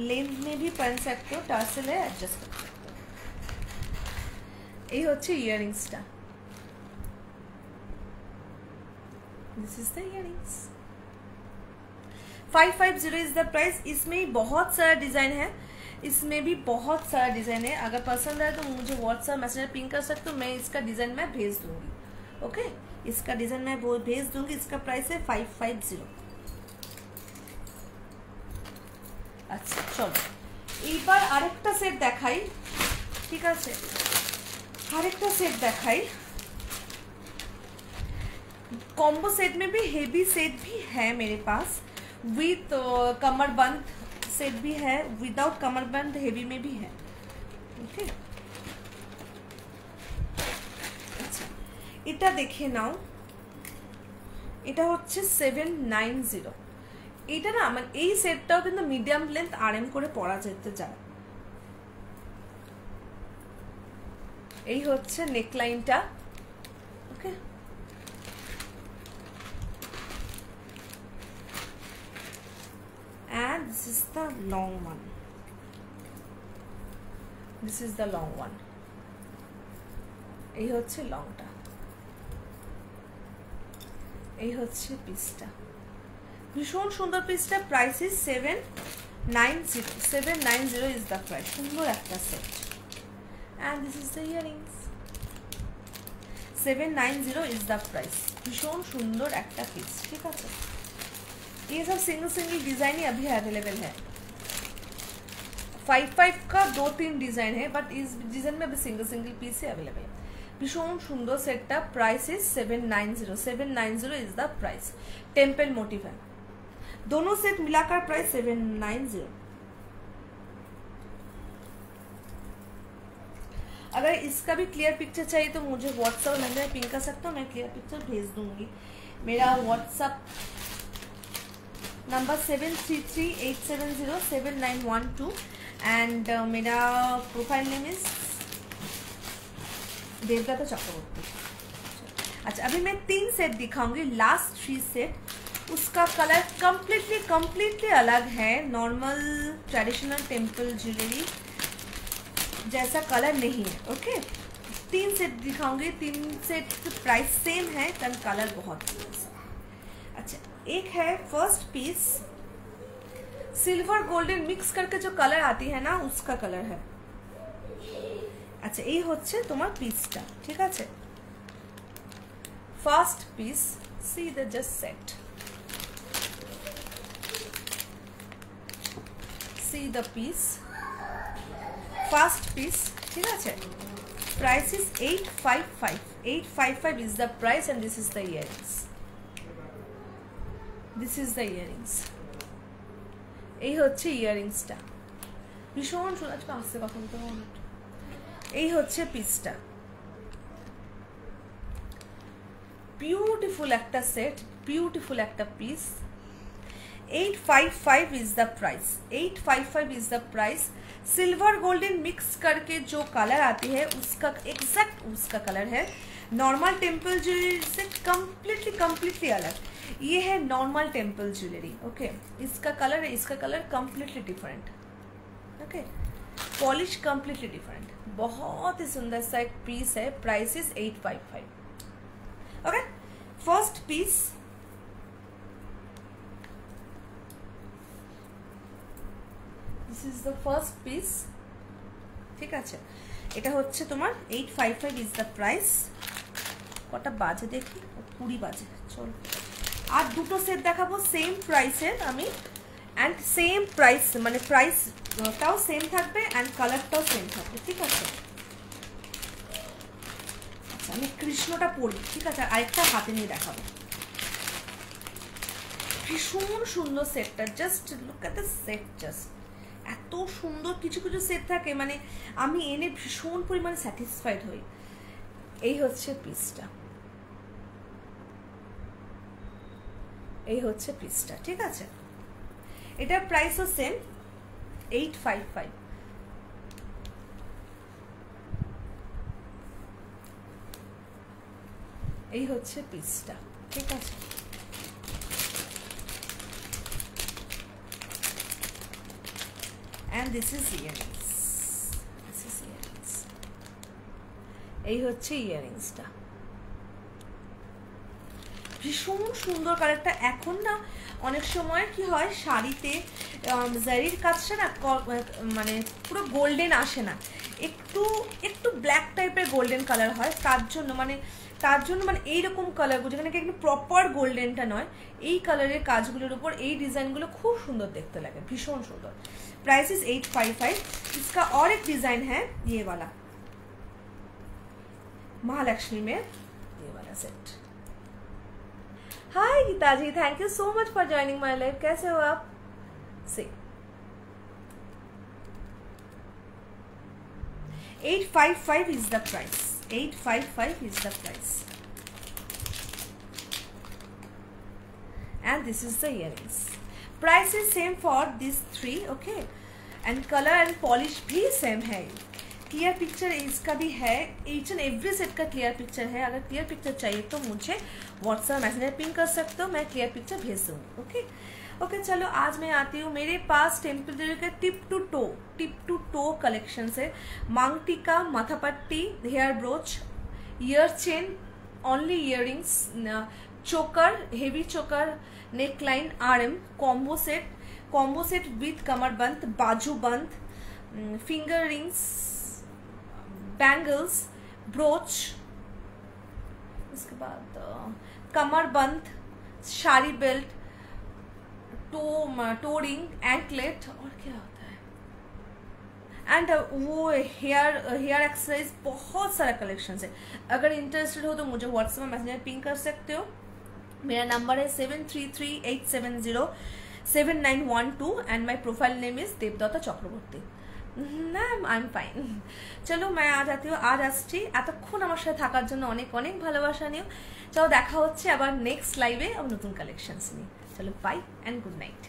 [SPEAKER 1] लेंथ में भी पहन सकते हो, टार्सल है, एडजस्ट कर सकते हो। ये होच्छे इयरिंग्सटा। This is the earrings. 550 is the price. इसमें बहुत सारा डिजाइन है, इसमें भी बहुत सारा डिजाइन है। अगर पसंद है तो मुझे व्हाट्सएप मैसेज पिंग कर सकते हो, मैं इसका डिजाइन मैं भेज दूंगी। ओके, इसका डिजाइन मैं भेज दूंगी। इसका प्राइस है 550। अच्छा, चलो এইবার আরেকটা সেট দেখাই, ঠিক আছে? আরেকটা সেট দেখাই। कॉम्बो सेट में भी हेवी सेट भी है मेरे पास, विथ कमरबंद सेट भी है, विदाउट कमरबंद हेवी में भी है। ओके, अच्छा, এটা দেখে নাও। এটা হচ্ছে 790। এটা না মানে এই সেটটাও কিন্তু মিডিয়াম লেন্থ আরএম করে পরা যেতে যায়। এই হচ্ছে নেকলাইনটা। ওকে, and this is the long one. This is the long one. এই হচ্ছে লংটা, এই হচ্ছে পিসটা, ভীষণ সুন্দর পিসটা। Price is 790, 790 is the price. সুন্দর একটা set. And this is the earrings. 790 is the price. भीषण सुंदर एक पीस, ठीक है। ये सब सिंगल सिंगल डिजाइन ही अभी अवेलेबल है। 5 का 2-3 डिजाइन है, बट इस डिजाइन में अभी सिंगल सिंगल पीस ही अवेलेबल है। भीषण सुंदर सेटटा। Price is 790, 790 is the price. Temple motif है, दोनों सेट मिलाकर प्राइस 790। अगर इसका भी क्लियर पिक्चर चाहिए तो मुझे व्हाट्सएप नंबर पिंक कर सकता हूँ, मैं क्लियर पिक्चर भेज दूंगी। मेरा व्हाट्सएप नंबर 7338707912 एंड मेरा प्रोफाइल नेम इज देवलता चक्रवर्ती। अच्छा, अभी मैं 3 सेट दिखाऊंगी। लास्ट 3 सेट उसका कलर कम्प्लीटली अलग है। नॉर्मल ट्रेडिशनल टेम्पल ज्वेलरी जैसा कलर नहीं है। ओके, 3 सेट दिखाऊंगी। 3 सेट प्राइस सेम है, पर कलर बहुत अच्छा। एक है first piece, silver golden mix करके जो कलर आती है ना, उसका कलर है। अच्छा, ये होच्छे तुम्हार पीसटा, ठीक है। First piece, see the just set, see the piece, first piece, ठीक है। Price is 855, 855 is the price and this is the earrings, this is the earrings. এই হচ্ছে ইয়ারিংসটা, ভীষণ সুন্দর। আজকে আসতে কথা বলতে হবে। এই হচ্ছে পিসটা, বিউটিফুল একটা সেট, বিউটিফুল একটা piece. 855 is the price, 855 is the price. Silver golden mix करके जो कलर आती है उसका एग्जैक्ट उसका कलर है। नॉर्मल टेम्पल ज्वेलरी से कम्प्लीटली अलग। ये है नॉर्मल टेम्पल ज्वेलरी। ओके, इसका कलर है, इसका colour completely different. Okay, polish completely different. बहुत ही सुंदर सा एक पीस है। Price is 855। Okay, first piece, this is the first piece, ठीक है। এটা হচ্ছে তোমার 855 ইজ দ্য প্রাইস। কটা বাজে দেখি, 20 বাজে। চলো, আর দুটো সেট দেখাবো সেম প্রাইসের আমি, অ্যান্ড সেম প্রাইস, মানে প্রাইসটাও সেম থাকবে অ্যান্ড কালারটাও সেম থাকবে, ঠিক আছে। আচ্ছা, আমি কৃষ্ণটা পরি, ঠিক আছে। আরেকটা হাতে নিয়ে দেখাবো। ভীষণ সুন্দর সেটটা, just look at the set. Just এত সুন্দর কিছু কিছু সেট থাকে, মানে আমি এনে ভীষণ পরিমাণে স্যাটিসফাইড হই। এই হচ্ছে পিসটা, এই হচ্ছে পিসটা, ঠিক আছে। এটার প্রাইসও সেম, 855। এই হচ্ছে পিসটা, ঠিক আছে। and this is earrings, this is earrings। এই হচ্ছে ইয়ারিংসটা, ভীষণ সুন্দর কালারটা। এখন না অনেক সময় কি হয়, শাড়িতে জারির কাজটা না মানে পুরো গোল্ডেন আসে না, একটু ব্ল্যাক টাইপের গোল্ডেন কালার হয়। তার জন্য মানে এইরকম কালারগুলো, যেখানে একটু প্রপার গোল্ডেনটা নয়, এই কালারের কাজগুলোর উপর এই ডিজাইনগুলো খুব সুন্দর দেখতে লাগে, ভীষণ সুন্দর। Price is 855। इसका और एक डिजाइन है ये वाला, महालक्ष्मी में ये वाला set. Hi Geeta ji, thank you so much for joining my live. कैसे हो आप? से 855 is the price, 855 is the price and this is the earrings। Price is same for this 3। Okay, and colour and polish भी सेम है। क्लियर पिक्चर इसका भी है, ईच एंड एवरी सेट का क्लियर पिक्चर है। अगर क्लियर पिक्चर चाहिए तो मुझे व्हाट्सएप मैसेंजर पिंग कर सकते हो, मैं क्लियर पिक्चर भेज दूँगी। ओके ओके, चलो आज मैं आती हूँ। मेरे पास टेम्पल ज्वेलरी का टिप टू टो कलेक्शन है। Maang tikka, matha patti, hair brooch, ear chain, only earrings, choker, heavy choker, neckline, RM, combo set with kamarband, baju band, finger rings, bangles, brooch, उसके बाद कमरबंद, sari belt, toe ring, anklet, और क्या होता है, एंड वो हेयर एक्सरसाइज, बहुत सारा कलेक्शन है। अगर इंटरेस्टेड हो तो मुझे व्हाट्सएप में मैसेज पिंग कर सकते हो। मेरा नंबर है 7338707912 and my profile name is Devdatta Chakraborty. না আই এম ফাইন। চলো मैं आ जाती हूँ, আজ আসছি। এতক্ষণ আমার সাথে থাকার জন্য অনেক অনেক ভালোবাসা নিও। চলো দেখা হচ্ছে আবার নেক্সট লাইভে নতুন কালেকশনস নিয়ে। চলো বাই অ্যান্ড গুড নাইট।